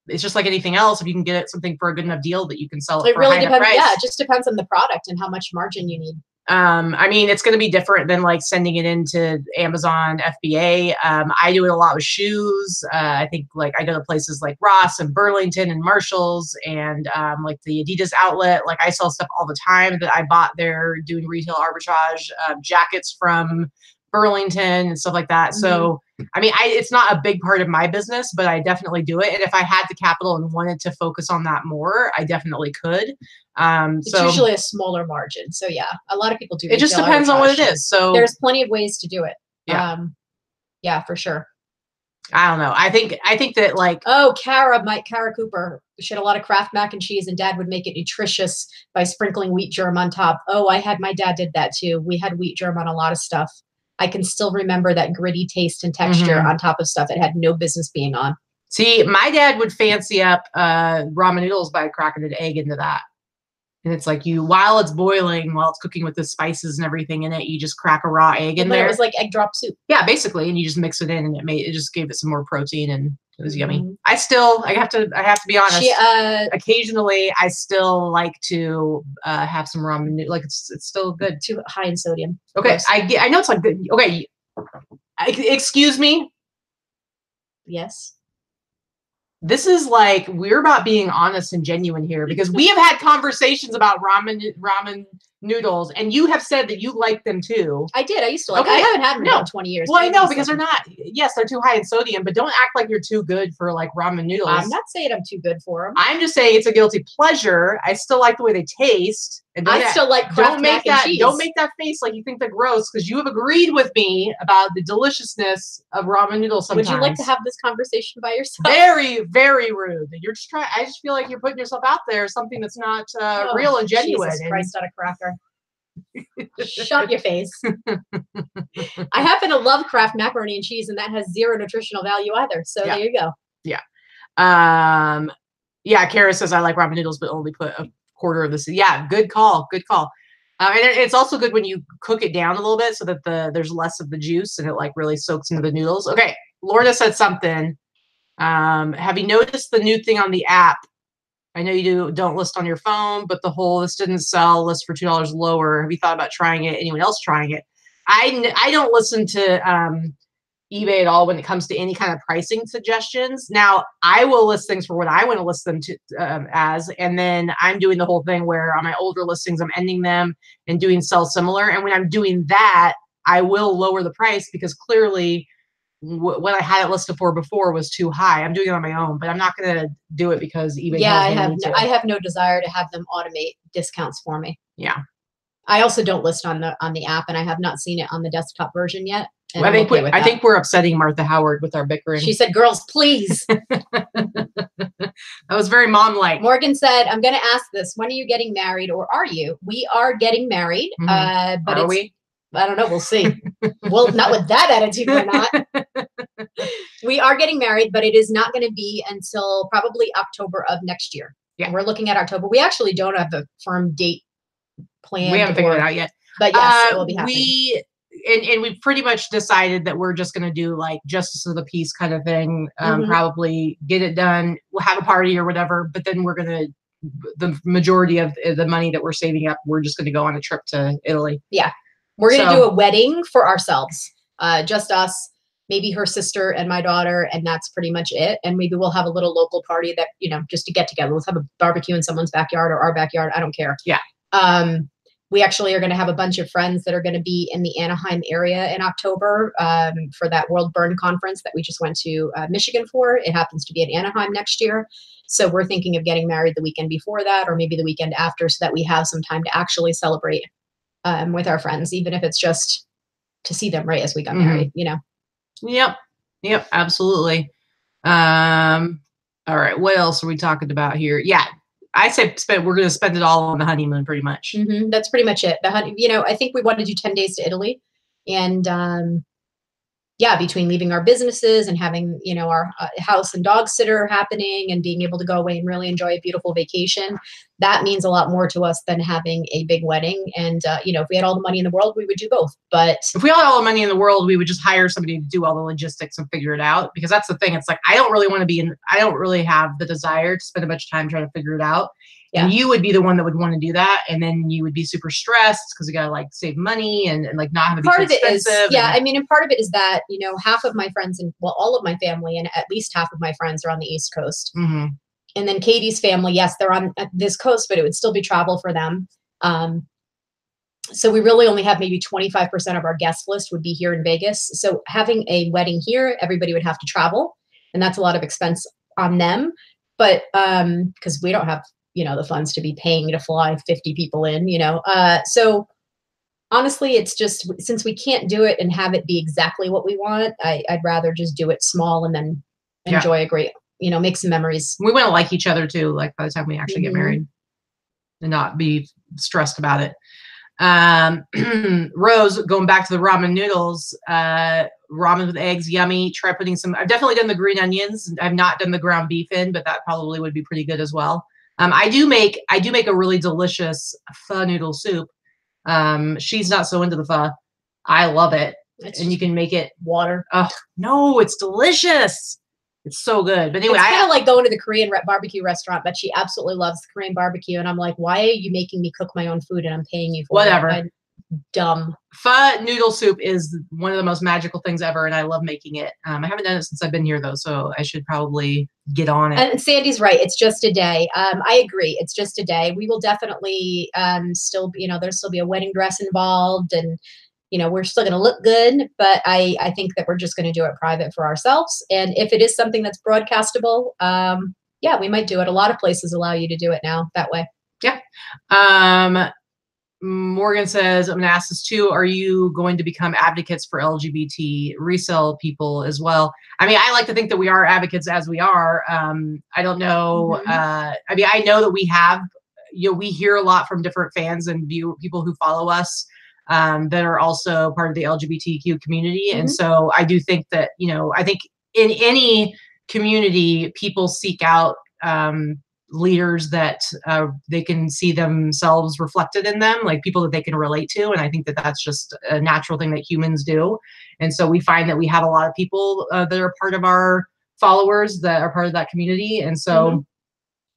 Speaker 1: It's just like anything else. If you can get something for a good enough deal that you can sell it for
Speaker 2: really
Speaker 1: a high
Speaker 2: depends.
Speaker 1: price.
Speaker 2: Yeah, it just depends on the product and how much margin you need.
Speaker 1: I mean, it's going to be different than like sending it into Amazon FBA. I do it a lot with shoes. I think like I go to places like Ross and Burlington and Marshalls and like the Adidas outlet. Like I sell stuff all the time that I bought there doing retail arbitrage, jackets from Burlington and stuff like that. Mm-hmm. So, I mean, it's not a big part of my business, but I definitely do it. And if I had the capital and wanted to focus on that more, I definitely could.
Speaker 2: It's usually a smaller margin. So yeah, a lot of people do.
Speaker 1: It just depends on what it is. So
Speaker 2: there's plenty of ways to do it.
Speaker 1: Yeah.
Speaker 2: Yeah, for sure.
Speaker 1: I don't know. I think that like,
Speaker 2: Kara Cooper, she had a lot of Kraft mac and cheese and Dad would make it nutritious by sprinkling wheat germ on top. Oh, my dad did that too. We had wheat germ on a lot of stuff. I can still remember that gritty taste and texture on top of stuff it had no business being on.
Speaker 1: See, my dad would fancy up ramen noodles by cracking an egg into that. And it's like while it's boiling, while it's cooking with the spices and everything in it, you just crack a raw egg in there.
Speaker 2: It was like egg drop soup.
Speaker 1: Yeah, basically, and you just mix it in, and it just gave it some more protein, and it was yummy. I have to be honest. Occasionally, I still like to have some ramen. Like it's still good.
Speaker 2: Too high in sodium.
Speaker 1: Okay, I know it's like good. Okay, excuse me.
Speaker 2: Yes.
Speaker 1: This is like, we're about being honest and genuine here because we have had conversations about ramen noodles and you have said that you like them too.
Speaker 2: I did. I used to like I haven't had them in 20 years.
Speaker 1: Well, I know because they're not, yes, they're too high in sodium, but don't act like you're too good for like ramen noodles.
Speaker 2: I'm not saying I'm too good for them.
Speaker 1: I'm just saying it's a guilty pleasure. I still like the way they taste. And
Speaker 2: still like Kraft mac and cheese.
Speaker 1: Don't make that face like you think they're gross because you have agreed with me about the deliciousness of ramen noodles sometimes.
Speaker 2: Would you like to have this conversation by yourself?
Speaker 1: Very, very rude. You're just trying. I just feel like you're putting yourself out there, something that's not real and genuine.
Speaker 2: Jesus Christ, out of cracker. Shut your face. I happen to love Kraft macaroni and cheese, and that has zero nutritional value either. So there you go.
Speaker 1: Yeah. Yeah. Kara says I like ramen noodles, but only put a quarter of this. Yeah. Good call. Good call. And it's also good when you cook it down a little bit so that there's less of the juice and it like really soaks into the noodles. Okay, Lorna said something. Have you noticed the new thing on the app? I know you don't list on your phone, but the whole this didn't sell, list for $2 lower. Have you thought about trying it? Anyone else trying it? I don't listen to eBay at all when it comes to any kind of pricing suggestions. Now, I will list things for what I want to list them to as, and then I'm doing the whole thing where on my older listings, I'm ending them and doing sell similar. And when I'm doing that, I will lower the price because clearly what I had it listed for before was too high. I'm doing it on my own, but I'm not going to do it because eBay.
Speaker 2: Yeah, I have no desire to have them automate discounts for me.
Speaker 1: Yeah.
Speaker 2: I also don't list on the app, and I have not seen it on the desktop version yet.
Speaker 1: Well, I think we're upsetting Martha Howard with our bickering.
Speaker 2: She said, "Girls, please."
Speaker 1: That was very mom-like.
Speaker 2: Morgan said, "I'm going to ask this: when are you getting married, or are you? We are getting married, but
Speaker 1: are we?
Speaker 2: I don't know. We'll see. Well, not with that attitude, we're not. We are getting married, but it is not going to be until probably October of next year.
Speaker 1: Yeah,
Speaker 2: we're looking at October. We actually don't have a firm date planned.
Speaker 1: We haven't figured it out yet.
Speaker 2: But yes, it will be happening.
Speaker 1: And we've pretty much decided that we're just going to do like justice of the peace kind of thing. Probably get it done. We'll have a party or whatever, but then we're going to, the majority of the money that we're saving up, we're just going to go on a trip to Italy.
Speaker 2: Yeah. We're going to do a wedding for ourselves. Just us, maybe her sister and my daughter. And that's pretty much it. And maybe we'll have a little local party that, just to get together. Let's have a barbecue in someone's backyard or our backyard. I don't care.
Speaker 1: Yeah.
Speaker 2: We actually are going to have a bunch of friends that are going to be in the Anaheim area in October for that World Burn Conference that we just went to Michigan for. It happens to be in Anaheim next year. So we're thinking of getting married the weekend before that or maybe the weekend after so that we have some time to actually celebrate with our friends, even if it's just to see them right as we got married,
Speaker 1: Yep, absolutely. All right, what else are we talking about here? Yeah. I say we're going to spend it all on the honeymoon pretty much.
Speaker 2: That's pretty much it. I think we want to do 10 days to Italy. And between leaving our businesses and having, our house and dog sitter happening and being able to go away and really enjoy a beautiful vacation, that means a lot more to us than having a big wedding. And, if we had all the money in the world, we would do both. But
Speaker 1: if we had all the money in the world, we would just hire somebody to do all the logistics and figure it out. Because that's the thing. It's like, I don't really have the desire to spend a bunch of time trying to figure it out. Yeah. And you would be the one that would want to do that. And then you would be super stressed because you got to like save money and like not have it be too expensive.
Speaker 2: And part of it is that, half of my friends and all of my family and at least half of my friends are on the East Coast. And then Katie's family, yes, they're on this coast, but it would still be travel for them. So we really only have maybe 25% of our guest list would be here in Vegas. So having a wedding here, everybody would have to travel. And that's a lot of expense on them. But because we don't have the funds to be paying to fly 50 people in, so honestly, it's just, since we can't do it and have it be exactly what we want, I'd rather just do it small and then enjoy a great, make some memories.
Speaker 1: We want to like each other too, like by the time we actually get married and not be stressed about it. Rose, going back to the ramen noodles, ramen with eggs, yummy. Try putting I've definitely done the green onions. I've not done the ground beef in, but that probably would be pretty good as well. I do make a really delicious pho noodle soup. She's not so into the pho. I love it. And you can make it
Speaker 2: water.
Speaker 1: Oh no, it's delicious. It's so good. But anyway,
Speaker 2: it's kind of like going to the Korean barbecue restaurant, but she absolutely loves the Korean barbecue. And I'm like, why are you making me cook my own food and I'm paying you for
Speaker 1: whatever?
Speaker 2: I'm dumb.
Speaker 1: Pho noodle soup is one of the most magical things ever, and I love making it. I haven't done it since I've been here though, so I should probably get on it.
Speaker 2: And Sandy's right; it's just a day. I agree; it's just a day. We will definitely still, there'll still be a wedding dress involved, and we're still going to look good. But I think that we're just going to do it private for ourselves. And if it is something that's broadcastable, we might do it. A lot of places allow you to do it now that way.
Speaker 1: Yeah. Morgan says, I'm going to ask this too. Are you going to become advocates for LGBT resale people as well? I mean, I like to think that we are advocates as we are. I don't know. I know that we have, we hear a lot from different fans and people who follow us that are also part of the LGBTQ community. And so I do think that, I think in any community, people seek out leaders that they can see themselves reflected in them, like people that they can relate to. And I think that that's just a natural thing that humans do. And so we find that we have a lot of people that are part of our followers that are part of that community. And so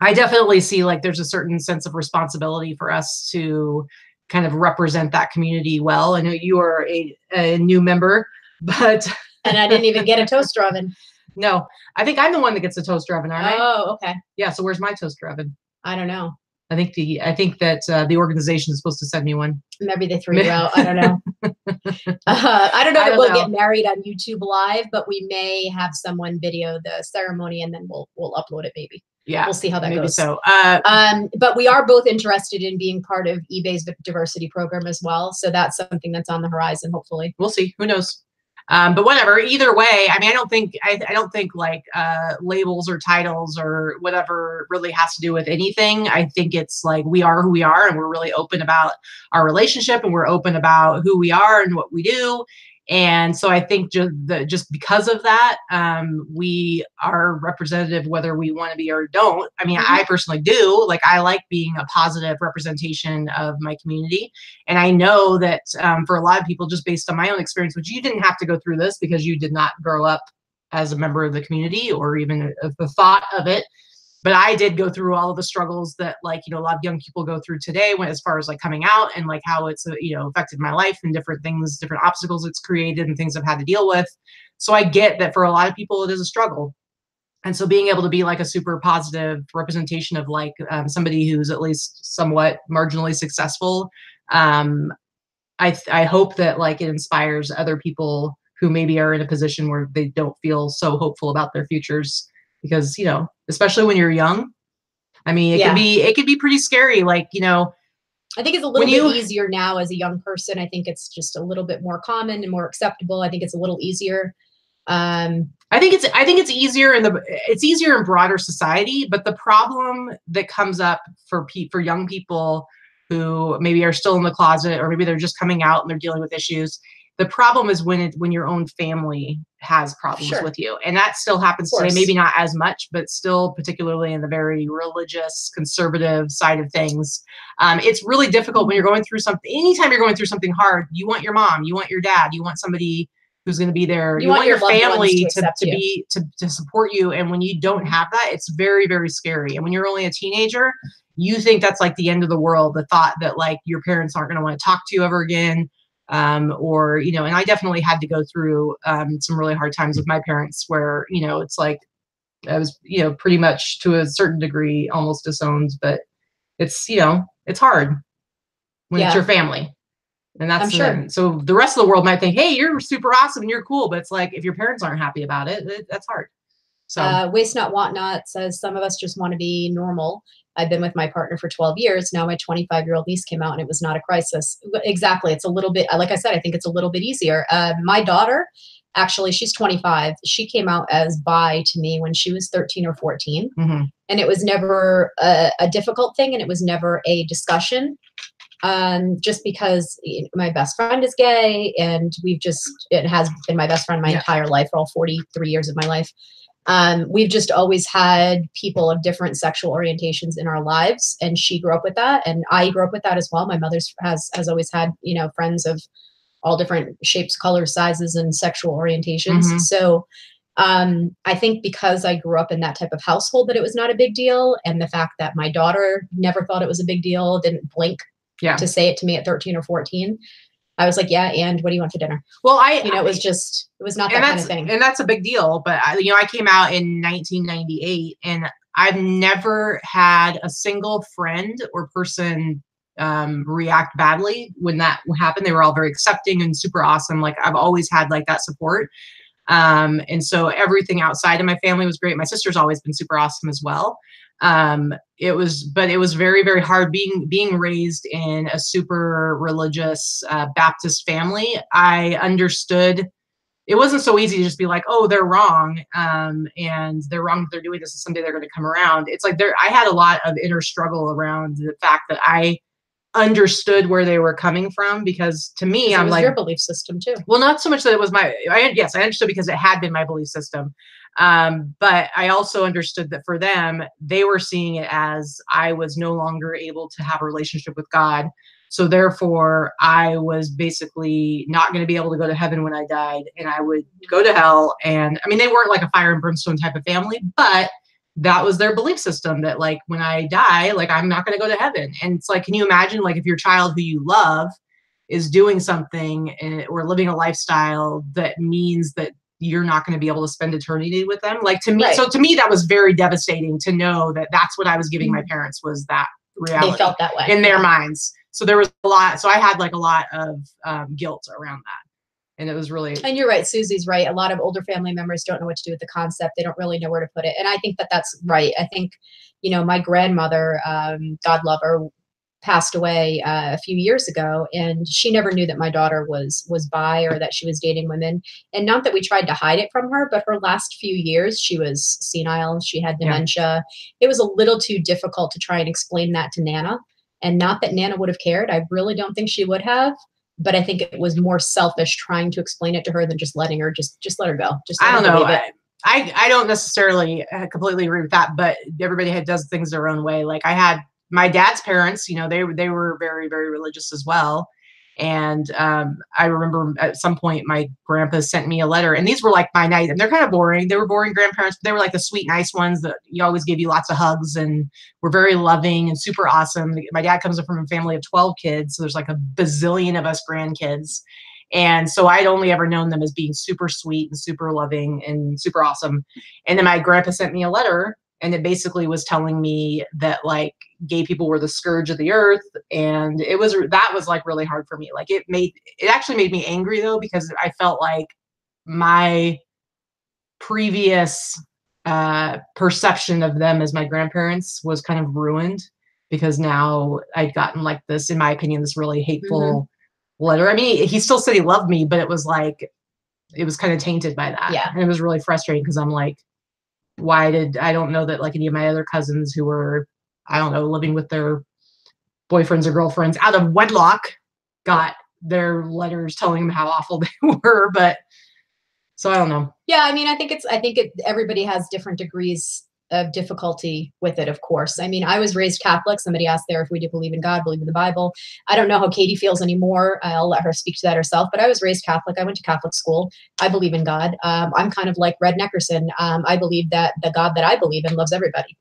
Speaker 1: I definitely see like there's a certain sense of responsibility for us to kind of represent that community well. I know you are a new member, but
Speaker 2: and I didn't even get a toaster oven.
Speaker 1: No, I think I'm the one that gets a toaster oven, aren't I?
Speaker 2: Oh, okay.
Speaker 1: Yeah. So where's my toaster oven?
Speaker 2: I don't know.
Speaker 1: I think that the organization is supposed to send me one.
Speaker 2: Maybe they threw you out. I don't know. I don't know that we'll get married on YouTube Live, but we may have someone video the ceremony and then we'll upload it maybe.
Speaker 1: Yeah,
Speaker 2: we'll see how that
Speaker 1: maybe
Speaker 2: goes.
Speaker 1: So,
Speaker 2: but we are both interested in being part of eBay's diversity program as well. So that's something that's on the horizon. Hopefully,
Speaker 1: we'll see. Who knows? But whatever. Either way, I mean, I don't think like labels or titles or whatever really has to do with anything. I think it's like we are who we are, and we're really open about our relationship, and we're open about who we are and what we do. And so I think just because of that, we are representative whether we want to be or don't. I mean, I personally do. Like, I like being a positive representation of my community. And I know that for a lot of people, just based on my own experience, which you didn't have to go through this because you did not grow up as a member of the community or even the thought of it. But I did go through all of the struggles that, like, a lot of young people go through today as far as like coming out and like how it's, affected my life and different things, different obstacles it's created and things I've had to deal with. So I get that for a lot of people, it is a struggle. And so being able to be like a super positive representation of like somebody who's at least somewhat marginally successful. I hope that like it inspires other people who maybe are in a position where they don't feel so hopeful about their futures. Because, especially when you're young, I mean, it could be pretty scary. Like, I
Speaker 2: think it's a little bit easier now as a young person. I think it's just a little bit more common and more acceptable. I think it's a little easier.
Speaker 1: I think it's easier it's easier in broader society. But the problem that comes up for young people who maybe are still in the closet, or maybe they're just coming out and they're dealing with issues. The problem is when your own family has problems with you. And that still happens today, maybe not as much, but still particularly in the very religious, conservative side of things. It's really difficult when you're going through something. Anytime you're going through something hard, you want your mom, you want your dad, you want somebody who's going to be there. You want your family to support you. And when you don't have that, it's very, very scary. And when you're only a teenager, you think that's like the end of the world. The thought that like your parents aren't going to want to talk to you ever again. And I definitely had to go through some really hard times with my parents where, it's like I was, pretty much to a certain degree almost disowned, but it's, it's hard when it's your family. And that's
Speaker 2: I'm sure.
Speaker 1: So the rest of the world might think, hey, you're super awesome and you're cool. But it's like, if your parents aren't happy about it, that's hard. So
Speaker 2: Waste Not Want Not says some of us just want to be normal. I've been with my partner for 12 years. Now my 25-year-old niece came out and it was not a crisis. Exactly. It's a little bit, like I said, I think it's a little bit easier. My daughter, actually, she's 25. She came out as bi to me when she was 13 or 14. And it was never a difficult thing. And it was never a discussion. Just because my best friend is gay and it has been my best friend my entire life, for all 43 years of my life. We've just always had people of different sexual orientations in our lives, and she grew up with that, and I grew up with that as well. My mother has always had, friends of all different shapes, colors, sizes, and sexual orientations. So I think because I grew up in that type of household, that it was not a big deal, and the fact that my daughter never thought it was a big deal, didn't blink to say it to me at 13 or 14. I was like, yeah, and what do you want for dinner? Well, it was not that kind of thing.
Speaker 1: And that's a big deal. But, I came out in 1998, and I've never had a single friend or person react badly when that happened. They were all very accepting and super awesome. Like, I've always had like that support. And so everything outside of my family was great. My sister's always been super awesome as well. It was very, very hard being raised in a super religious Baptist family. I understood it wasn't so easy to just be like, oh, they're wrong. And they're wrong. They're doing this, and someday they're going to come around. It's like I had a lot of inner struggle around the fact that I understood where they were coming from, because to me, I'm like,
Speaker 2: your belief system too.
Speaker 1: Well, not so much that it was I understood because it had been my belief system. But I also understood that for them, they were seeing it as I was no longer able to have a relationship with God. So therefore, I was basically not going to be able to go to heaven when I died, and I would go to hell. And I mean, they weren't like a fire and brimstone type of family, but that was their belief system, that like when I die, like I'm not going to go to heaven. And it's like, can you imagine like if your child who you love is doing something or living a lifestyle that means that you're not going to be able to spend eternity with them? Like to me,
Speaker 2: Right.
Speaker 1: so to me, that was very devastating to know that that's what I was giving my parents, was that reality.
Speaker 2: They felt that way
Speaker 1: in their minds. So there was a lot. So I had like a lot of guilt around that. And it was really.
Speaker 2: And you're right. Susie's right. A lot of older family members don't know what to do with the concept. They don't really know where to put it. And I think that that's right. I think, you know, my grandmother, God love her, passed away a few years ago, and she never knew that my daughter was bi or that she was dating women. And not that we tried to hide it from her, but her last few years, she was senile. She had dementia. It was a little too difficult to try and explain that to Nana. And not that Nana would have cared. I really don't think she would have. But I think it was more selfish trying to explain it to her than just letting her just let her go. Just
Speaker 1: I don't know.
Speaker 2: I
Speaker 1: don't necessarily completely agree with that, but everybody does things their own way. Like I had my dad's parents, you know, they were very, very religious as well. And I remember at some point my grandpa sent me a letter, and these were like my night, and they're kind of boring. They were boring grandparents, but they were like the sweet, nice ones that you always give you lots of hugs and were very loving and super awesome. My dad comes from a family of 12 kids, so there's like a bazillion of us grandkids. And so I'd only ever known them as being super sweet and super loving and super awesome. And then my grandpa sent me a letter, and it basically was telling me that like gay people were the scourge of the earth. And that was like really hard for me. Like it actually made me angry though, because I felt like my previous perception of them as my grandparents was kind of ruined, because now I'd gotten like this, in my opinion, this really hateful letter. I mean, he still said he loved me, but it was like, it was kind of tainted by that.
Speaker 2: Yeah.
Speaker 1: And it was really frustrating, because I'm like, I don't know that like any of my other cousins who were, I don't know, living with their boyfriends or girlfriends out of wedlock got their letters telling them how awful they were. But so I don't know.
Speaker 2: Yeah. I mean, I think everybody has different degrees of difficulty with it, of course. I mean, I was raised Catholic. Somebody asked there if we do believe in God, believe in the Bible. I don't know how Katie feels anymore. I'll let her speak to that herself, but I was raised Catholic. I went to Catholic school. I believe in God. I'm kind of like Red Neckerson. I believe that the God that I believe in loves everybody.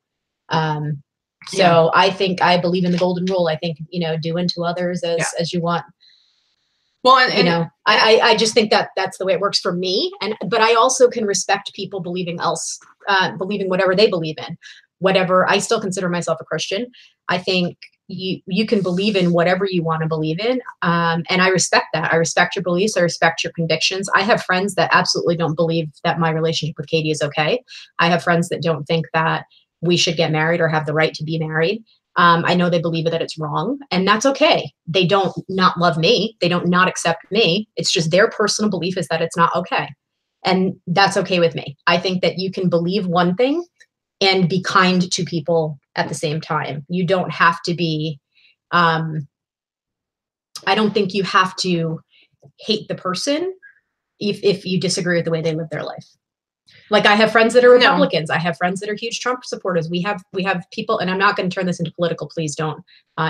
Speaker 2: So I think I believe in the golden rule. I think, you know, do unto others as you want.
Speaker 1: Well, and
Speaker 2: I just think that that's the way it works for me. But I also can respect people believing whatever they believe in, whatever. I still consider myself a Christian. I think you can believe in whatever you want to believe in. And I respect that. I respect your beliefs. I respect your convictions. I have friends that absolutely don't believe that my relationship with Katie is okay. I have friends that don't think that we should get married or have the right to be married. I know they believe that it's wrong, and that's okay. They don't not love me. They don't not accept me. It's just their personal belief is that it's not okay. And that's okay with me. I think that you can believe one thing and be kind to people at the same time. You don't have to be, I don't think you have to hate the person if you disagree with the way they live their life. Like I have friends that are Republicans. I have friends that are huge Trump supporters. We have people, and I'm not going to turn this into political. Please don't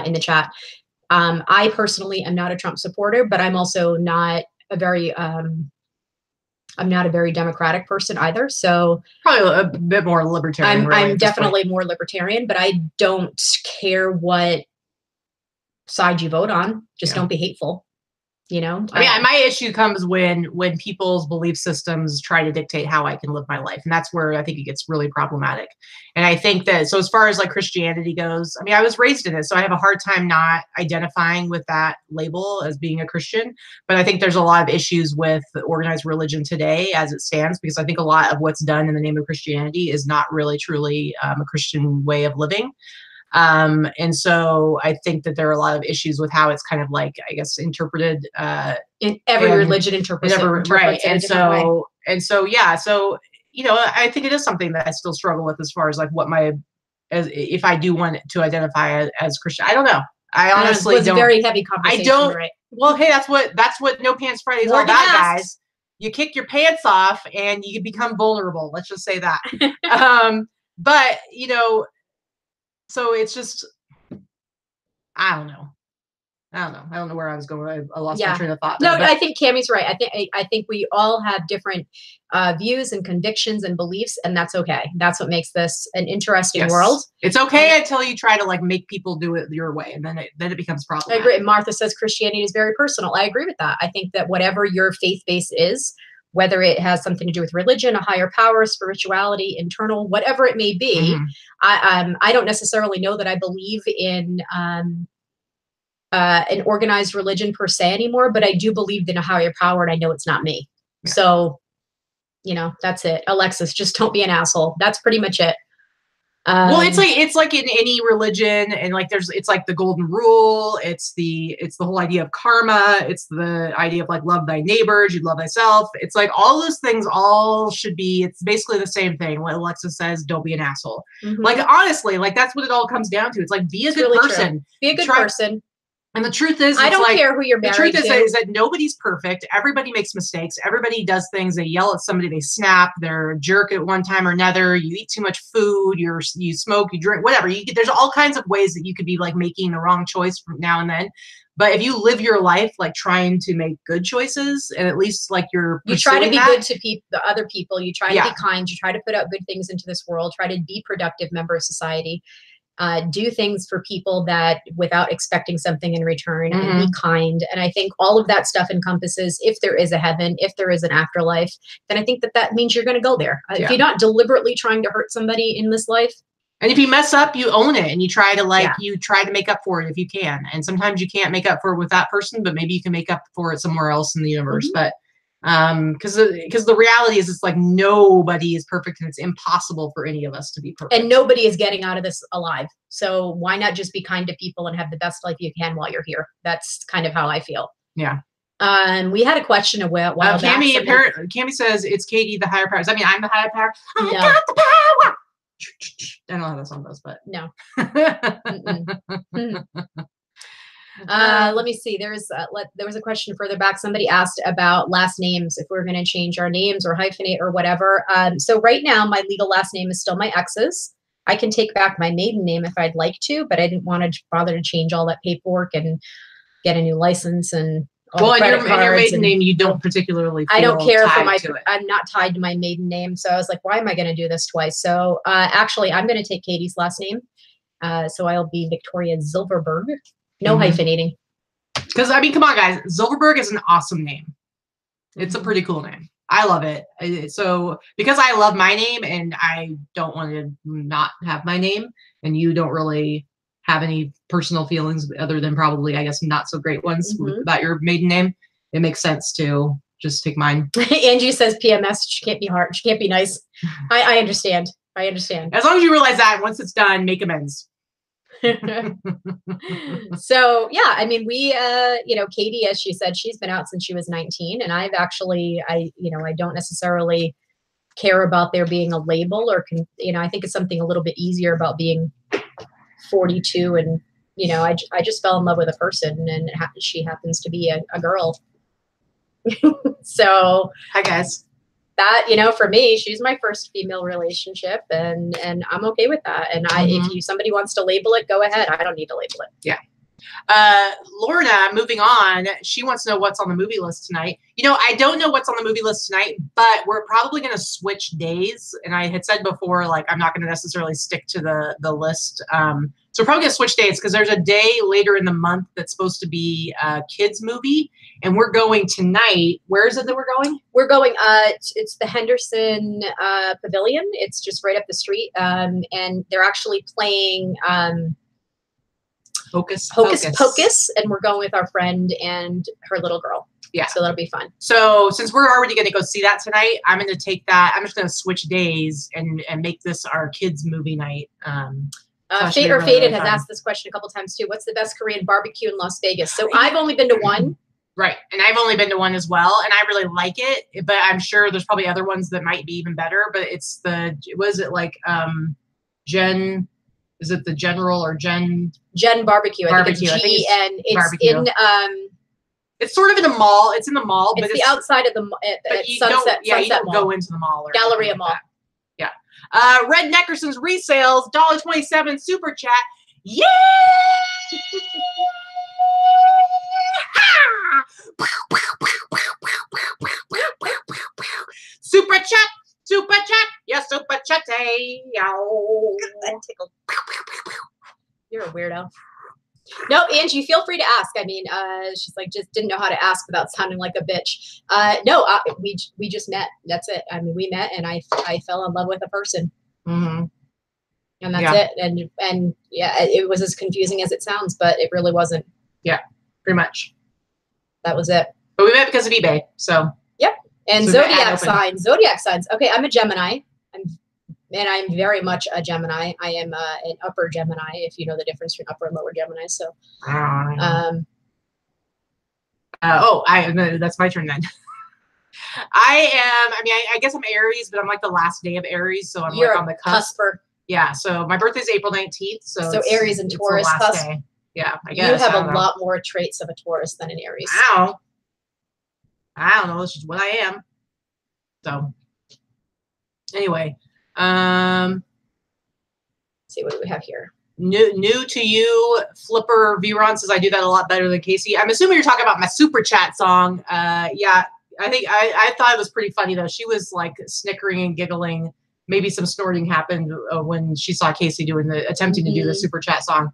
Speaker 2: in the chat. I personally am not a Trump supporter, but I'm also not a very democratic person either. So
Speaker 1: probably a bit more libertarian.
Speaker 2: I'm definitely more libertarian, but I don't care what side you vote on. Just don't be hateful. You know,
Speaker 1: I mean, my issue comes when people's belief systems try to dictate how I can live my life. And that's where I think it gets really problematic. And I think that, so as far as like Christianity goes, I mean, I was raised in it, so I have a hard time not identifying with that label as being a Christian. But I think there's a lot of issues with organized religion today as it stands, because I think a lot of what's done in the name of Christianity is not really truly a Christian way of living. And so I think that there are a lot of issues with how it's kind of like, I guess, interpreted,
Speaker 2: in every religion interprets
Speaker 1: right. And so, yeah. So, you know, I think it is something that I still struggle with as far as like if I do want to identify as Christian. I don't know. I honestly don't.
Speaker 2: It's a very heavy conversation.
Speaker 1: I don't.
Speaker 2: Right.
Speaker 1: Well, hey, that's what No Pants Friday is all about, guys. you kick your pants off and you become vulnerable. Let's just say that. But you know, so it's just, I don't know. I don't know where I was going. I lost my train of thought.
Speaker 2: No, I think Cammie's right. I think we all have different views and convictions and beliefs, and that's okay. That's what makes this an interesting world.
Speaker 1: It's okay until you try to like make people do it your way, and then it becomes problematic.
Speaker 2: I agree. Martha says Christianity is very personal. I agree with that. I think that whatever your faith base is, whether it has something to do with religion, a higher power, spirituality, internal, whatever it may be, I don't necessarily know that I believe in an organized religion per se anymore, but I do believe in a higher power, and I know it's not me. Yeah. So, you know, that's it. Alexis, just don't be an asshole. That's pretty much it.
Speaker 1: Well, it's like in any religion, and like it's like the golden rule. It's the whole idea of karma. It's the idea of like love thy neighbors, you love thyself. It's like all those things all should be. It's basically the same thing. What Alexis says, don't be an asshole. Like honestly, like that's what it all comes down to. It's like be a good person.
Speaker 2: True. Be a good person.
Speaker 1: And the truth is,
Speaker 2: I don't care who you're married to.
Speaker 1: The truth is that nobody's perfect. Everybody makes mistakes. Everybody does things. They yell at somebody. They snap. They're a jerk at one time or another. You eat too much food. You smoke. You drink. Whatever. There's all kinds of ways that you could be like making the wrong choice from now and then. But if you live your life like trying to make good choices, and at least like you
Speaker 2: try to be good to the other people. You try to be kind. You try to put out good things into this world. Try to be productive member of society. Do things for people that without expecting something in return, and be kind. And I think all of that stuff encompasses, if there is a heaven, if there is an afterlife, then I think that means you're going to go there. If you're not deliberately trying to hurt somebody in this life.
Speaker 1: And if you mess up, you own it, and you try to you try to make up for it if you can. And sometimes you can't make up for it with that person, but maybe you can make up for it somewhere else in the universe. But because the reality is it's like nobody is perfect, and it's impossible for any of us to be perfect,
Speaker 2: and nobody is getting out of this alive. So why not just be kind to people and have the best life you can while you're here? That's kind of how I feel.
Speaker 1: Yeah.
Speaker 2: We had a question a while back.
Speaker 1: Cammie says it's Katie the higher power. Does that mean I'm the higher power? I got the power. I don't know how that song goes, but
Speaker 2: no. Let me see. There was a question further back. Somebody asked about last names, if we're going to change our names or hyphenate or whatever. So right now, my legal last name is still my ex's. I can take back my maiden name if I'd like to, but I didn't want to bother to change all that paperwork and get a new license and all the credit cards.
Speaker 1: Your maiden name, you don't particularly feel
Speaker 2: I don't care for
Speaker 1: I'm
Speaker 2: not tied to my maiden name. So I was like, why am I going to do this twice? So actually, I'm going to take Katie's last name. So I'll be Victoria Zilverberg. No hyphenating.
Speaker 1: Because, I mean, come on, guys. Zilverberg is an awesome name. It's a pretty cool name. I love it. So, because I love my name and I don't want to not have my name, and you don't really have any personal feelings other than probably, I guess, not so great ones about your maiden name, it makes sense to just take mine.
Speaker 2: Angie says PMS. She can't be hard. She can't be nice. I understand. I understand.
Speaker 1: As long as you realize that, once it's done, make amends.
Speaker 2: So yeah, I mean, we Katie, as she said, she's been out since she was 19, and I've actually I don't necessarily care about there being a label, or I think it's something a little bit easier about being 42, and I just fell in love with a person, and she happens to be a girl. So
Speaker 1: hi guys.
Speaker 2: That, for me, she's my first female relationship, and I'm okay with that. And if somebody wants to label it, go ahead. I don't need to label it.
Speaker 1: Yeah. Lorna, moving on, she wants to know what's on the movie list tonight. I don't know what's on the movie list tonight, but we're probably going to switch days. And I had said before, like, I'm not going to necessarily stick to the list. So we're probably going to switch days because there's a day later in the month that's supposed to be a kids movie. And we're going tonight. Where is it that we're going?
Speaker 2: We're going, it's the Henderson Pavilion. It's just right up the street. And they're actually playing Hocus Pocus. And we're going with our friend and her little girl.
Speaker 1: Yeah.
Speaker 2: So that'll be fun.
Speaker 1: So since we're already going to go see that tonight, I'm going to take that. I'm just going to switch days and make this our kids movie night.
Speaker 2: Faded has asked this question a couple times too. What's the best Korean barbecue in Las Vegas? So I've only been to one.
Speaker 1: Right. And I've only been to one as well. And I really like it. But I'm sure there's probably other ones that might be even better. But it's Jen, is it the General or Jen?
Speaker 2: Jen Barbecue. I think it's
Speaker 1: and it's
Speaker 2: barbecue. In
Speaker 1: It's sort of in the mall. It's in the mall,
Speaker 2: It's the outside of the at
Speaker 1: you
Speaker 2: Sunset.
Speaker 1: don't, yeah, you don't
Speaker 2: Mall.
Speaker 1: go into the mall or
Speaker 2: Galleria
Speaker 1: anything like
Speaker 2: Mall.
Speaker 1: that. Yeah. Red Neckerson's resales, $1.27 super chat. Yeah! Super chat, super chat, yes, super chat.
Speaker 2: That tickled. You're a weirdo. No, Angie, feel free to ask. I mean, she's like, just didn't know how to ask without sounding like a bitch. No, we just met. That's it. I mean, we met, and I fell in love with a person,
Speaker 1: Mm-hmm.
Speaker 2: and that's it. And yeah, it was as confusing as it sounds, but it really wasn't.
Speaker 1: Yeah, pretty much.
Speaker 2: That was it.
Speaker 1: But we met because of eBay. So.
Speaker 2: Yep. And
Speaker 1: So
Speaker 2: zodiac signs. Zodiac signs. Okay, I'm a Gemini. I'm very much a Gemini. I am an upper Gemini, if you know the difference between upper and lower Gemini. So,
Speaker 1: that's my turn then. I guess I'm Aries, but I'm like the last day of Aries, so I'm like on the cusp.
Speaker 2: Cusper.
Speaker 1: Yeah, so my birthday's April 19th, so
Speaker 2: Aries and Taurus cusp.
Speaker 1: day. Yeah, I guess.
Speaker 2: You have a lot more traits of a Taurus than an Aries.
Speaker 1: I don't know. This is what I am. So, anyway,
Speaker 2: let's see, what do we have here?
Speaker 1: New to you, Flipper Viron says I do that a lot better than Casey. I'm assuming you're talking about my super chat song. Yeah, I think I thought it was pretty funny though. She was like snickering and giggling. Maybe some snorting happened when she saw Casey attempting to do the super chat song.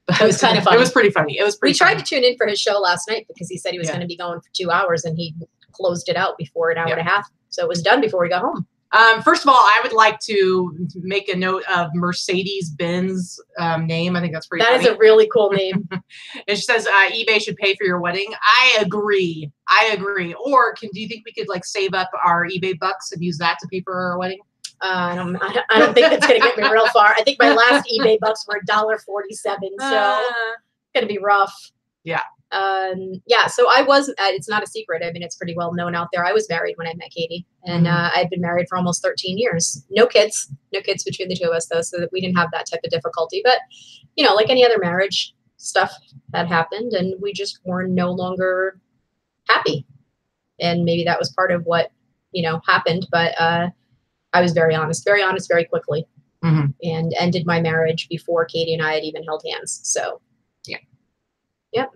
Speaker 1: But
Speaker 2: it was kind of funny.
Speaker 1: It was pretty funny.
Speaker 2: We tried to tune in for his show last night because he said he was going to be going for 2 hours, and he closed it out before an hour and a half. So it was done before we got home.
Speaker 1: First of all, I would like to make a note of Mercedes-Benz name. I think that's pretty funny.
Speaker 2: That is a really cool name.
Speaker 1: And she says eBay should pay for your wedding. I agree. Or do you think we could like save up our eBay bucks and use that to pay for our wedding?
Speaker 2: I don't think that's going to get me real far. I think my last eBay bucks were $1.47, so it's going to be rough.
Speaker 1: Yeah.
Speaker 2: Yeah, so I was, it's not a secret. I mean, it's pretty well known out there. I was married when I met Katie, and I'd been married for almost 13 years. No kids between the two of us, though, so that we didn't have that type of difficulty. But, you know, like any other marriage, stuff had happened, and we just were no longer happy. And maybe that was part of what, happened. But I was very honest very quickly, and ended my marriage before Katie and I had even held hands. So, yeah. Yep.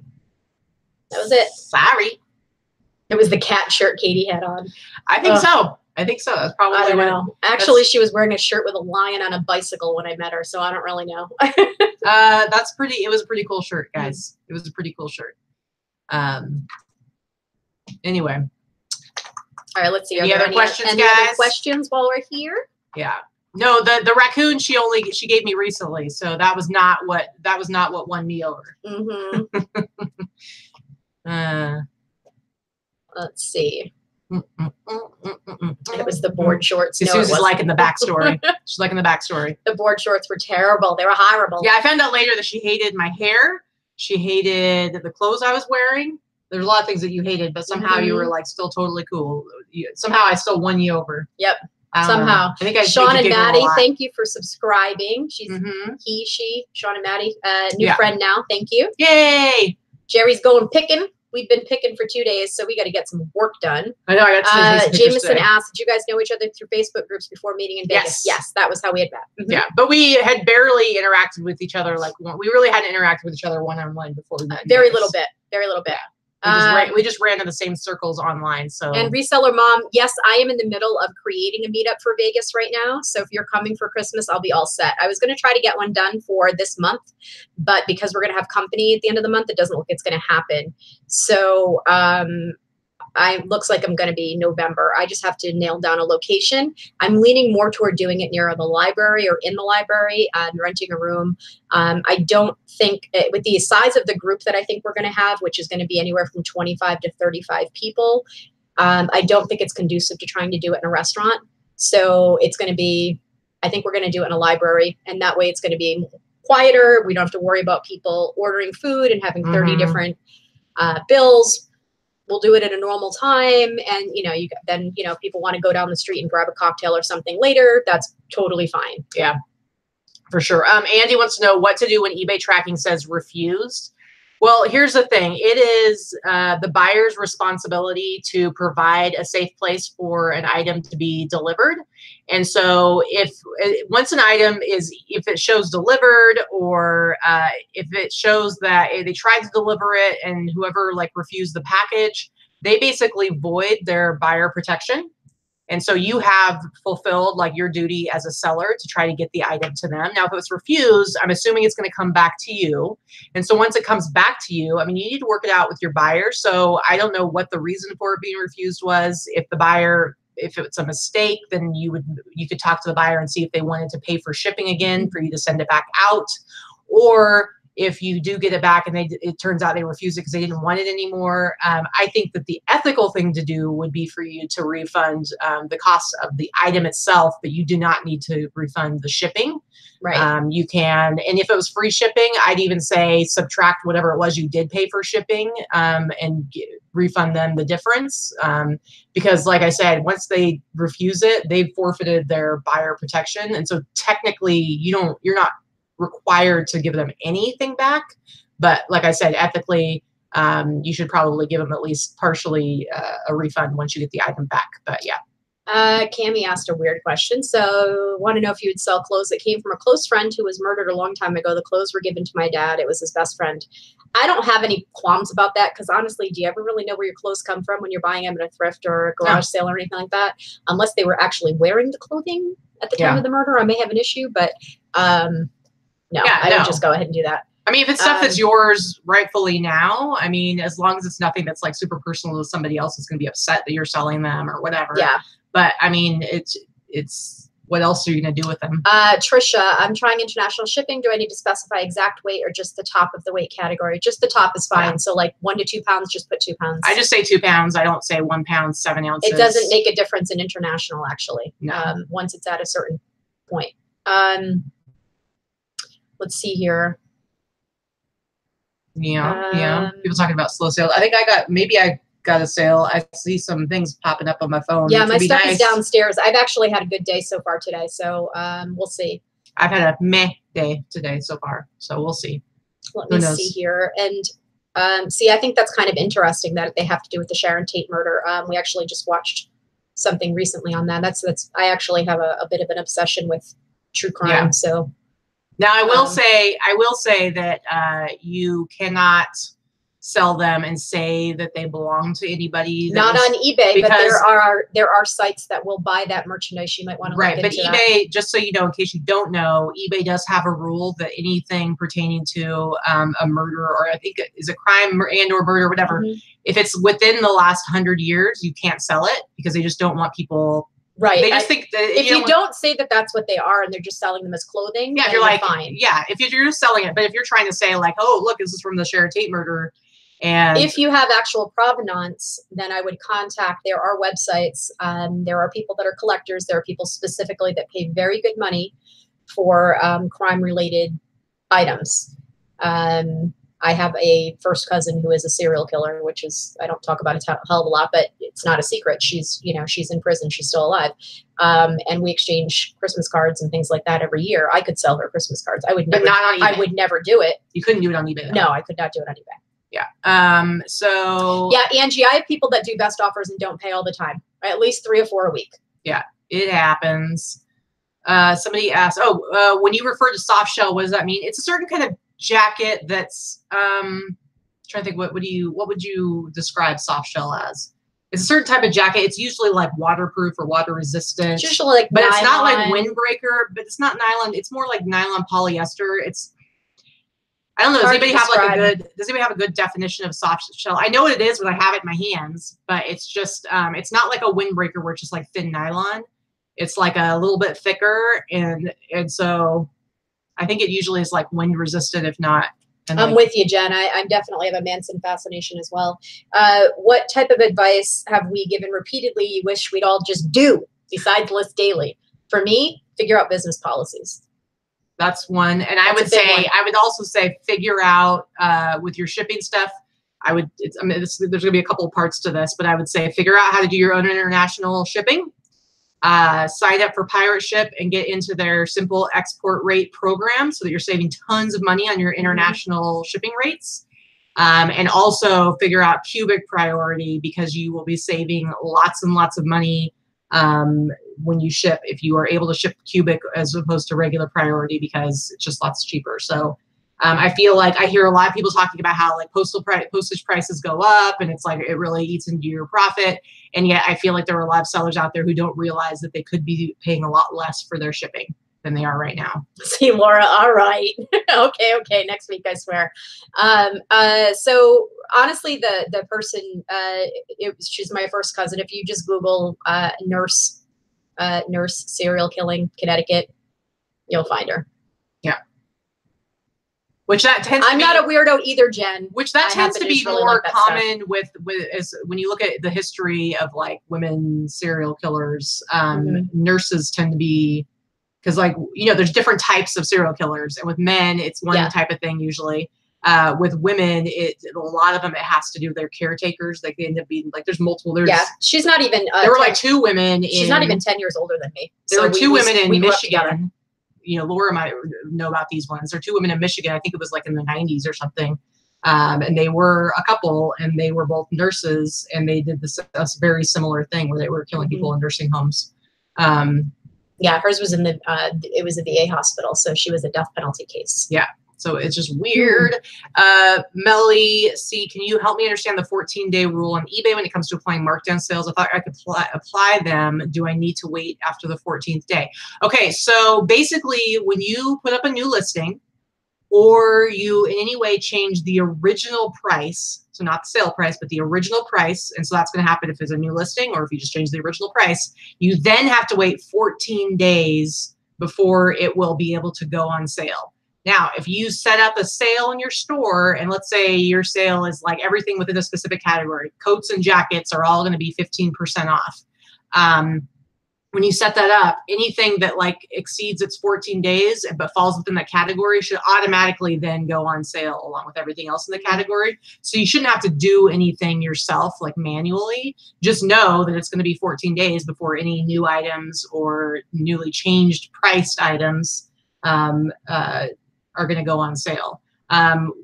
Speaker 2: That was it.
Speaker 1: Sorry.
Speaker 2: It was the cat shirt Katie had on.
Speaker 1: I think so. That's probably.
Speaker 2: I don't know. Actually, she was wearing a shirt with a lion on a bicycle when I met her, so I don't really know.
Speaker 1: It was a pretty cool shirt, guys. It was a pretty cool shirt. Anyway.
Speaker 2: All right, let's see.
Speaker 1: Any other questions,
Speaker 2: any
Speaker 1: guys?
Speaker 2: Other questions while we're here?
Speaker 1: Yeah. No, the raccoon she gave me recently, so that was not what won me over.
Speaker 2: Let's see. It was the board shorts.
Speaker 1: No, Susie's liking the backstory. She's liking the backstory.
Speaker 2: The board shorts were terrible. They were horrible.
Speaker 1: Yeah, I found out later that she hated my hair. She hated the clothes I was wearing. There's a lot of things that you hated, but somehow you were like still totally cool. Somehow I still won you over.
Speaker 2: Yep. Somehow.
Speaker 1: I think
Speaker 2: Sean and Maddie, thank you for subscribing. She's she, Sean and Maddie, new friend now. Thank you.
Speaker 1: Yay!
Speaker 2: Jerry's going picking. We've been picking for 2 days, so we got to get some work done.
Speaker 1: I know. I got to
Speaker 2: Jameson asked, did you guys know each other through Facebook groups before meeting in Vegas? Yes, that was how we had met.
Speaker 1: Yeah, but we had barely interacted with each other. We really hadn't interacted with each other one-on-one before we met.
Speaker 2: Very little bit.
Speaker 1: We just ran in the same circles online. So.
Speaker 2: And Reseller Mom, yes, I am in the middle of creating a meetup for Vegas right now. So if you're coming for Christmas, I'll be all set. I was going to try to get one done for this month, but because we're going to have company at the end of the month, it doesn't look it's going to happen. So looks like I'm going to be November. I just have to nail down a location. I'm leaning more toward doing it near the library or in the library and renting a room. I don't think with the size of the group that I think we're going to have, which is going to be anywhere from 25 to 35 people. I don't think it's conducive to trying to do it in a restaurant. So it's going to be, I think we're going to do it in a library, and that way it's going to be quieter. We don't have to worry about people ordering food and having 30 different bills. We'll do it at a normal time, and people want to go down the street and grab a cocktail or something later. That's totally fine.
Speaker 1: Yeah, for sure. Andy wants to know what to do when eBay tracking says refused. Well, here's the thing. It is the buyer's responsibility to provide a safe place for an item to be delivered. And so if once an item is, if it shows delivered, or if it shows that they tried to deliver it and whoever like refused the package, they basically void their buyer protection. And so you have fulfilled like your duty as a seller to try to get the item to them. Now, if it was refused, I'm assuming it's going to come back to you. And so once it comes back to you, I mean, you need to work it out with your buyer. So I don't know what the reason for it being refused was. If the buyer, if it's a mistake, then you could talk to the buyer and see if they wanted to pay for shipping again for you to send it back out. Or if you do get it back and it turns out they refuse it because they didn't want it anymore, I think that the ethical thing to do would be for you to refund the cost of the item itself, but you do not need to refund the shipping.
Speaker 2: Right.
Speaker 1: You can, and if it was free shipping, I'd even say subtract whatever it was you did pay for shipping and refund them the difference. Because like I said, once they refuse it, they've forfeited their buyer protection. And so technically you're not required to give them anything back, but like I said, ethically, you should probably give them at least partially a refund once you get the item back. But yeah.
Speaker 2: Cammie asked a weird question. So, want to know if you would sell clothes that came from a close friend who was murdered a long time ago. The clothes were given to my dad. It was his best friend. I don't have any qualms about that because honestly, do you ever really know where your clothes come from when you're buying them in a thrift or a garage sale or anything like that? Unless they were actually wearing the clothing at the time of the murder, I may have an issue. But no, I would just go ahead and do that.
Speaker 1: I mean, if it's stuff that's yours rightfully now, I mean, as long as it's nothing that's like super personal to somebody else is going to be upset that you're selling them or whatever.
Speaker 2: Yeah.
Speaker 1: But I mean, it's what else are you going to do with them?
Speaker 2: Trisha, I'm trying international shipping. Do I need to specify exact weight or just the top of the weight category? Just the top is fine. Yeah. So like 1 to 2 pounds, just put 2 pounds.
Speaker 1: I just say 2 pounds. I don't say 1 pound, 7 ounces.
Speaker 2: It doesn't make a difference in international, actually.
Speaker 1: No.
Speaker 2: Once it's at a certain point. Let's see here.
Speaker 1: Yeah. People talking about slow sales. I think I got a sale. I see some things popping up on my phone.
Speaker 2: Yeah, my stuff is downstairs. I've actually had a good day so far today. So we'll see.
Speaker 1: I've had a meh day today so far. So we'll see.
Speaker 2: Let me see here. And see, I think that's kind of interesting that they have to do with the Sharon Tate murder. We actually just watched something recently on that. I actually have a bit of an obsession with true crime. Yeah. So
Speaker 1: now I will say that you cannot sell them and say that they belong to anybody.
Speaker 2: Not on eBay, but there are sites that will buy that merchandise. You might want to look into
Speaker 1: but eBay, just so you know, in case you don't know, eBay does have a rule that anything pertaining to a murder, or I think is a crime and or murder, whatever, if it's within the last 100 years, you can't sell it because they just don't want people.
Speaker 2: Right.
Speaker 1: They just think that
Speaker 2: if you don't say that that's what they are and they're just selling them as clothing,
Speaker 1: yeah, you're like, fine. Yeah, if you're just selling it, but if you're trying to say like, oh, look, this is from the Sharon Tate murder. And
Speaker 2: if you have actual provenance, then I would contact, there are websites, there are people that are collectors, there are people specifically that pay very good money for crime-related items. I have a first cousin who is a serial killer, which is, I don't talk about it a hell of a lot, but it's not a secret. She's in prison, she's still alive. And we exchange Christmas cards and things like that every year. I could sell her Christmas cards. I would never,
Speaker 1: but not on eBay.
Speaker 2: I would never do it.
Speaker 1: You couldn't do it on eBay, though.
Speaker 2: No, I could not do it on eBay.
Speaker 1: Yeah. So
Speaker 2: yeah, Angie, I have people that do best offers and don't pay all the time. At least 3 or 4 a week.
Speaker 1: Yeah, it happens. Somebody asked, when you refer to soft shell, what does that mean? It's a certain kind of jacket that's trying to think, what would you describe soft shell as? It's a certain type of jacket. It's usually like waterproof or water resistant.
Speaker 2: It's usually like
Speaker 1: but
Speaker 2: nylon.
Speaker 1: It's not like windbreaker, but it's not nylon. It's more like nylon polyester. I don't know. Does anybody have a good definition of soft shell? I know what it is when I have it in my hands, but it's just, it's not like a windbreaker where it's just like thin nylon. It's like a little bit thicker. And so I think it usually is like wind resistant, if not.
Speaker 2: I'm with you, Jen. I definitely have a Manson fascination as well. What type of advice have we given repeatedly you wish we'd all just do besides list daily? For me, figure out business policies.
Speaker 1: That's one. And I would also say figure out with your shipping stuff. There's going to be a couple of parts to this, but I would say figure out how to do your own international shipping. Sign up for Pirate Ship and get into their simple export rate program so that you're saving tons of money on your international shipping rates. And also figure out cubic priority, because you will be saving lots and lots of money when you ship, if you are able to ship cubic as opposed to regular priority, because it's just lots cheaper. So I feel like I hear a lot of people talking about how like postage prices go up, and it's like it really eats into your profit. And yet I feel like there are a lot of sellers out there who don't realize that they could be paying a lot less for their shipping than they are right now.
Speaker 2: See, Laura, all right. Okay, next week, I swear. So honestly, the person, she's my first cousin. If you just Google nurse serial killing Connecticut, you'll find her.
Speaker 1: Yeah. Which that tends
Speaker 2: I'm not a weirdo either, Jen.
Speaker 1: Which that tends to be really more common with as when you look at the history of like women serial killers, nurses tend to be, because like, you know, there's different types of serial killers, and with men, it's one type of thing usually. With women, a lot of them, it has to do with their caretakers. Like they end up being like, there's multiple.
Speaker 2: She's not even.
Speaker 1: There were like 2 women.
Speaker 2: She's not even 10 years older than me.
Speaker 1: There were 2 women in Michigan. You know, Laura might know about these ones. There are 2 women in Michigan. I think it was like in the 90s or something. And they were a couple, and they were both nurses, and they did this a very similar thing where they were killing people in nursing homes.
Speaker 2: Yeah, hers was in the it was a VA hospital, so she was a death penalty case.
Speaker 1: Yeah, so it's just weird. Melly C, can you help me understand the 14-day rule on eBay when it comes to applying markdown sales? I thought I could apply them. Do I need to wait after the 14th day? Okay, so basically, when you put up a new listing, or you in any way change the original price, so not the sale price, but the original price, and so that's going to happen if it's a new listing, or if you just change the original price, you then have to wait 14 days before it will be able to go on sale. Now, if you set up a sale in your store, and let's say your sale is like everything within a specific category, coats and jackets are all going to be 15% off. When you set that up, anything that like exceeds its 14 days but falls within that category should automatically then go on sale along with everything else in the category. So you shouldn't have to do anything yourself like manually. Just know that it's going to be 14 days before any new items or newly changed priced items are going to go on sale.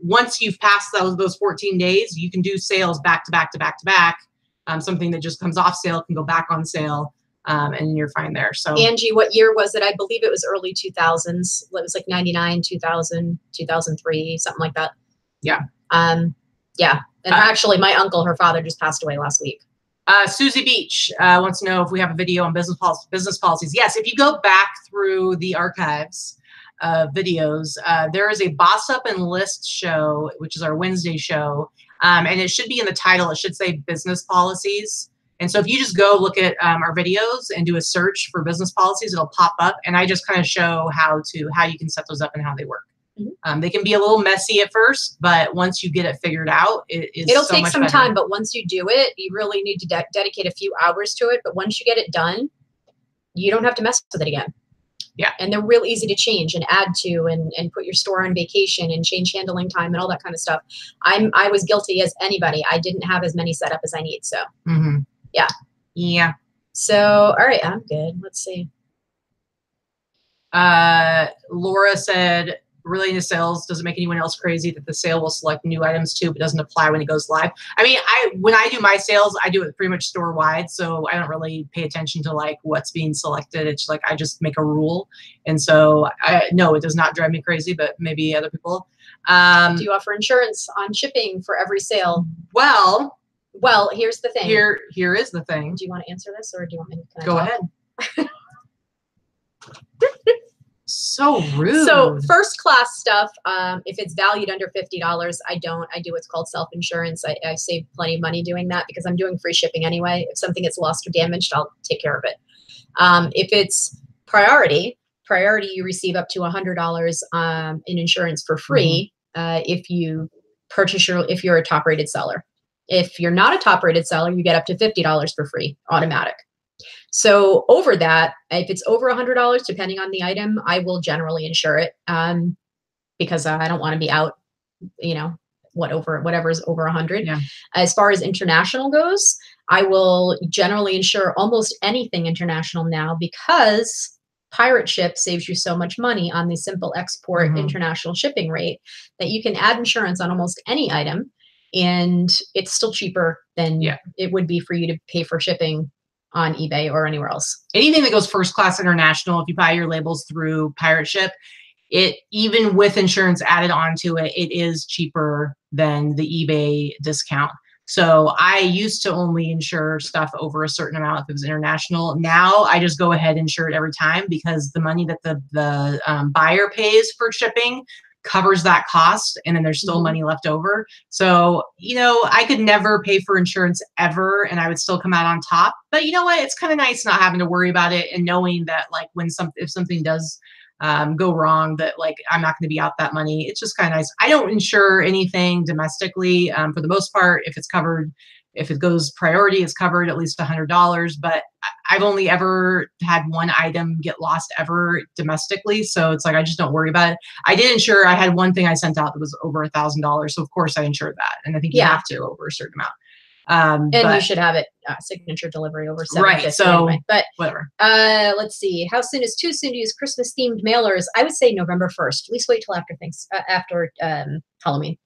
Speaker 1: Once you've passed those 14 days, you can do sales back to back to back to back. Something that just comes off sale can go back on sale. And you're fine there. So
Speaker 2: Angie, what year was it? I believe it was early 2000s. It was like 99, 2000, 2003, something like that.
Speaker 1: Yeah.
Speaker 2: Yeah. And actually my uncle, her father just passed away last week.
Speaker 1: Susie Beach wants to know if we have a video on business policies. Yes. If you go back through the archives videos, there is a Boss Up and List show, which is our Wednesday show. And it should be in the title. It should say business policies. And so if you just go look at our videos and do a search for business policies, it'll pop up. And I just kind of show how you can set those up and how they work. They can be a little messy at first, but once you get it figured out, it'll take some time.
Speaker 2: But once you do it, you really need to dedicate a few hours to it. But once you get it done, you don't have to mess with it again.
Speaker 1: Yeah.
Speaker 2: And they're real easy to change and add to and put your store on vacation and change handling time and all that kind of stuff. I was guilty as anybody. I didn't have as many set up as I need. So yeah.
Speaker 1: Yeah.
Speaker 2: So, all right, I'm good. Let's see.
Speaker 1: Laura said, relating to sales, does it make anyone else crazy that the sale will select new items too, but doesn't apply when it goes live? I mean, when I do my sales, I do it pretty much store wide. So I don't really pay attention to like what's being selected. It's like, I just make a rule. And so no, it does not drive me crazy, but maybe other people.
Speaker 2: Do you offer insurance on shipping for every sale? Well, here's the thing.
Speaker 1: Here is the thing.
Speaker 2: Do you want to answer this, or do you want me to
Speaker 1: go ahead? So rude.
Speaker 2: So first class stuff, if it's valued under $50, I don't. I do what's called self-insurance. I save plenty of money doing that because I'm doing free shipping anyway. If something gets lost or damaged, I'll take care of it. If it's priority, you receive up to $100 in insurance for free if you purchase if you're a top-rated seller. If you're not a top-rated seller, you get up to $50 for free, automatic. So over that, if it's over $100, depending on the item, I will generally insure it because I don't want to be out, whatever is over 100.
Speaker 1: Yeah.
Speaker 2: As far as international goes, I will generally insure almost anything international now because pirate ship saves you so much money on the simple export international shipping rate that you can add insurance on almost any item. and it's still cheaper than it would be for you to pay for shipping on eBay or anywhere else.
Speaker 1: Anything that goes first class international, if you buy your labels through pirate ship, it, even with insurance added onto it, it is cheaper than the eBay discount. So I used to only insure stuff over a certain amount if it was international. Now I just go ahead and insure it every time, because the money that the buyer pays for shipping covers that cost, and then there's still money left over. So, you know, I could never pay for insurance ever, and I would still come out on top. But you know what? It's kind of nice not having to worry about it, and knowing that, like, when if something does go wrong, that, like, I'm not going to be out that money. It's just kind of nice. I don't insure anything domestically for the most part. If it's covered, if it goes priority, it's covered at least $100. But I've only ever had one item get lost ever domestically. So it's like, I just don't worry about it. I did insure. I had one thing I sent out that was over $1,000. So of course I insured that. And I think you have to over a certain amount.
Speaker 2: And you should have it signature delivery over $750.
Speaker 1: Right. So
Speaker 2: anyway. But
Speaker 1: whatever.
Speaker 2: Let's see. How soon is too soon to use Christmas themed mailers? I would say November 1st. At least wait till after Halloween.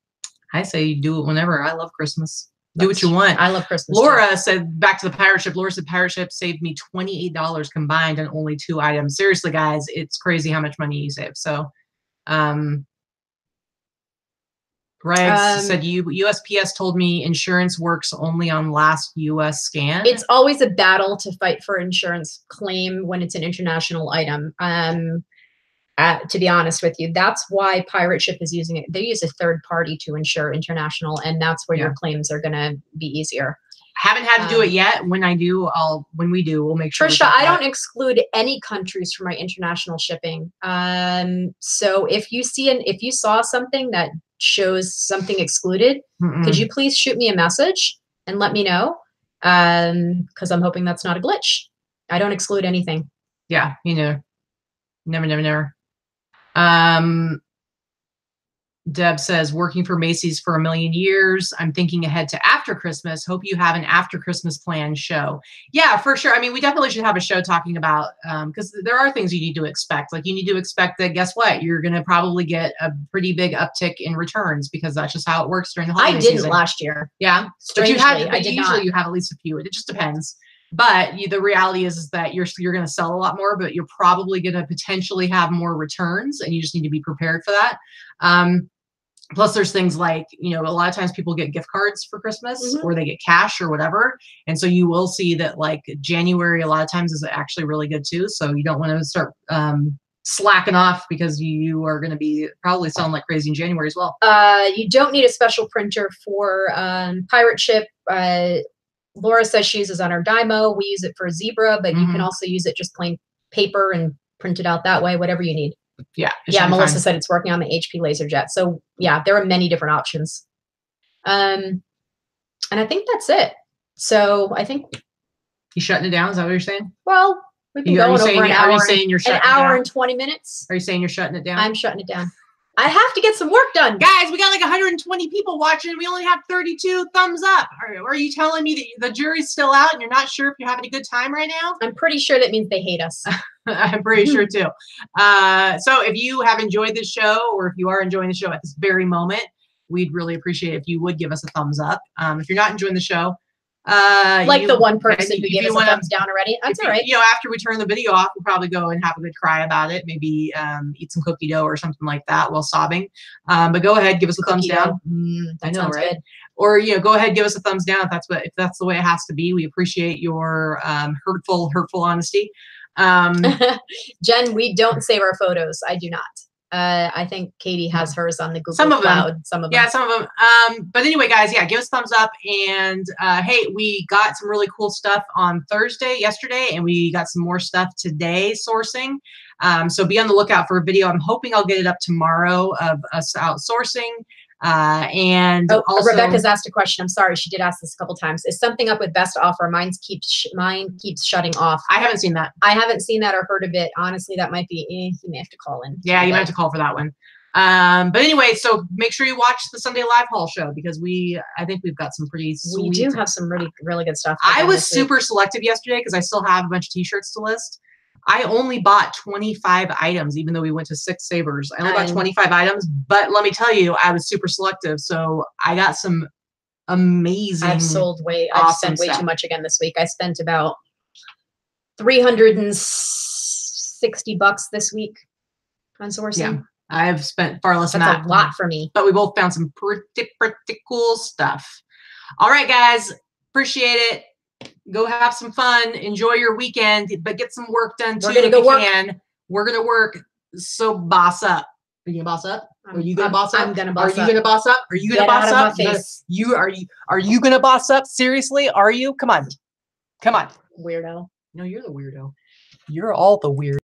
Speaker 1: I say you do it whenever. I love Christmas. Do what you want.
Speaker 2: I love Christmas.
Speaker 1: Laura said, back to the pirate ship. Laura said pirate ship saved me $28 combined on only 2 items. Seriously, guys, it's crazy how much money you save. So, Greg said USPS told me insurance works only on last US scan.
Speaker 2: It's always a battle to fight for insurance claim when it's an international item. To be honest with you, that's why pirate ship is using it. They use a third party to insure international, and that's where your claims are going to be easier.
Speaker 1: Haven't had to do it yet. When we do, we'll make sure.
Speaker 2: Trisha, I don't exclude any countries from my international shipping. So if you saw something that shows something excluded, could you please shoot me a message and let me know? Because I'm hoping that's not a glitch. I don't exclude anything.
Speaker 1: Yeah, you know, never. Deb says, working for Macy's for 1 million years. I'm thinking ahead to after Christmas. Hope you have an after Christmas plan show. Yeah, for sure. I mean, we definitely should have a show talking about, because there are things you need to expect. Like, you need to expect that, guess what? You're going to probably get a pretty big uptick in returns, because that's just how it works during the holiday season.
Speaker 2: I didn't last year.
Speaker 1: Yeah.
Speaker 2: Strangely,
Speaker 1: I did usually not. You have at least a few. It just depends. But the reality is that you're going to sell a lot more, but you're probably going to potentially have more returns, and you just need to be prepared for that. Plus, there's things like, you know, a lot of times people get gift cards for Christmas, or they get cash or whatever. And so you will see that, like, January a lot of times is actually really good too. So you don't want to start slacking off, because you are going to be probably selling like crazy in January as well.
Speaker 2: You don't need a special printer for pirate ship. Laura says she uses on her Dymo. We use it for Zebra, but you can also use it just plain paper and print it out that way, whatever you need.
Speaker 1: Yeah.
Speaker 2: Melissa said it's working on the HP LaserJet. So yeah, there are many different options. And I think that's it. So I think.
Speaker 1: You shutting it down? Is that what you're saying?
Speaker 2: Well, we've been going over an hour. Are you saying you're shutting it down? An hour and 20 minutes.
Speaker 1: Are you saying you're shutting it down?
Speaker 2: I'm shutting it down. I have to get some work done.
Speaker 1: Guys, we got like 120 people watching. We only have 32 thumbs up. Are you telling me that the jury's still out and you're not sure if you're having a good time right now?
Speaker 2: I'm pretty sure that means they hate us.
Speaker 1: I'm pretty sure too. So if you have enjoyed this show, or if you are enjoying the show at this very moment, we'd really appreciate it if you would give us a thumbs up. If you're not enjoying the show,
Speaker 2: like the one person who gave us a thumbs down already. That's all right.
Speaker 1: You know, after we turn the video off, we'll probably go and have a good cry about it. Maybe eat some cookie dough or something like that while sobbing. But go ahead, give us a thumbs down.
Speaker 2: I know, right? Good.
Speaker 1: Or, you know, go ahead, give us a thumbs down if that's the way it has to be. We appreciate your hurtful honesty.
Speaker 2: Jen, we don't save our photos. I do not. I think Katie has hers on the Google Cloud. Some of them.
Speaker 1: Yeah, some of them. But anyway, guys, yeah, give us a thumbs up. And hey, we got some really cool stuff on yesterday, and we got some more stuff today sourcing. So be on the lookout for a video. I'm hoping I'll get it up tomorrow of us outsourcing. And also,
Speaker 2: Rebecca's asked a question. I'm sorry, she did ask this a couple times. Is something up with best offer? Mine keeps shutting off.
Speaker 1: I haven't seen that.
Speaker 2: I haven't seen that or heard of it. Honestly, that might be. You may have to call in.
Speaker 1: Yeah, you might have to call for that one. But anyway, so make sure you watch the Sunday Live Haul show, because I think we've got some pretty sweet.
Speaker 2: We do have some really good stuff.
Speaker 1: I was super selective yesterday because I still have a bunch of t-shirts to list. I only bought 25 items, even though we went to 6 Sabres. I only bought 25 items, but let me tell you, I was super selective. So I got some amazing.
Speaker 2: I've sold way. I've
Speaker 1: awesome
Speaker 2: spent way
Speaker 1: stuff.
Speaker 2: too much again this week. I spent about $360 this week on sourcing.
Speaker 1: Yeah, I've spent far less than
Speaker 2: That's
Speaker 1: that.
Speaker 2: a lot for me.
Speaker 1: But we both found some pretty cool stuff. All right, guys, appreciate it. Go have some fun. Enjoy your weekend, but get some work done too.
Speaker 2: We're gonna go work.
Speaker 1: We're gonna work. So boss up. Are you gonna boss up? Are you gonna boss up?
Speaker 2: I'm gonna boss up.
Speaker 1: Are you gonna boss up? Are you gonna
Speaker 2: Get
Speaker 1: boss
Speaker 2: out of
Speaker 1: up?
Speaker 2: my face.
Speaker 1: Are you gonna boss up? Seriously? Are you? Come on. Come on.
Speaker 2: Weirdo.
Speaker 1: No, you're the weirdo. You're all the weird.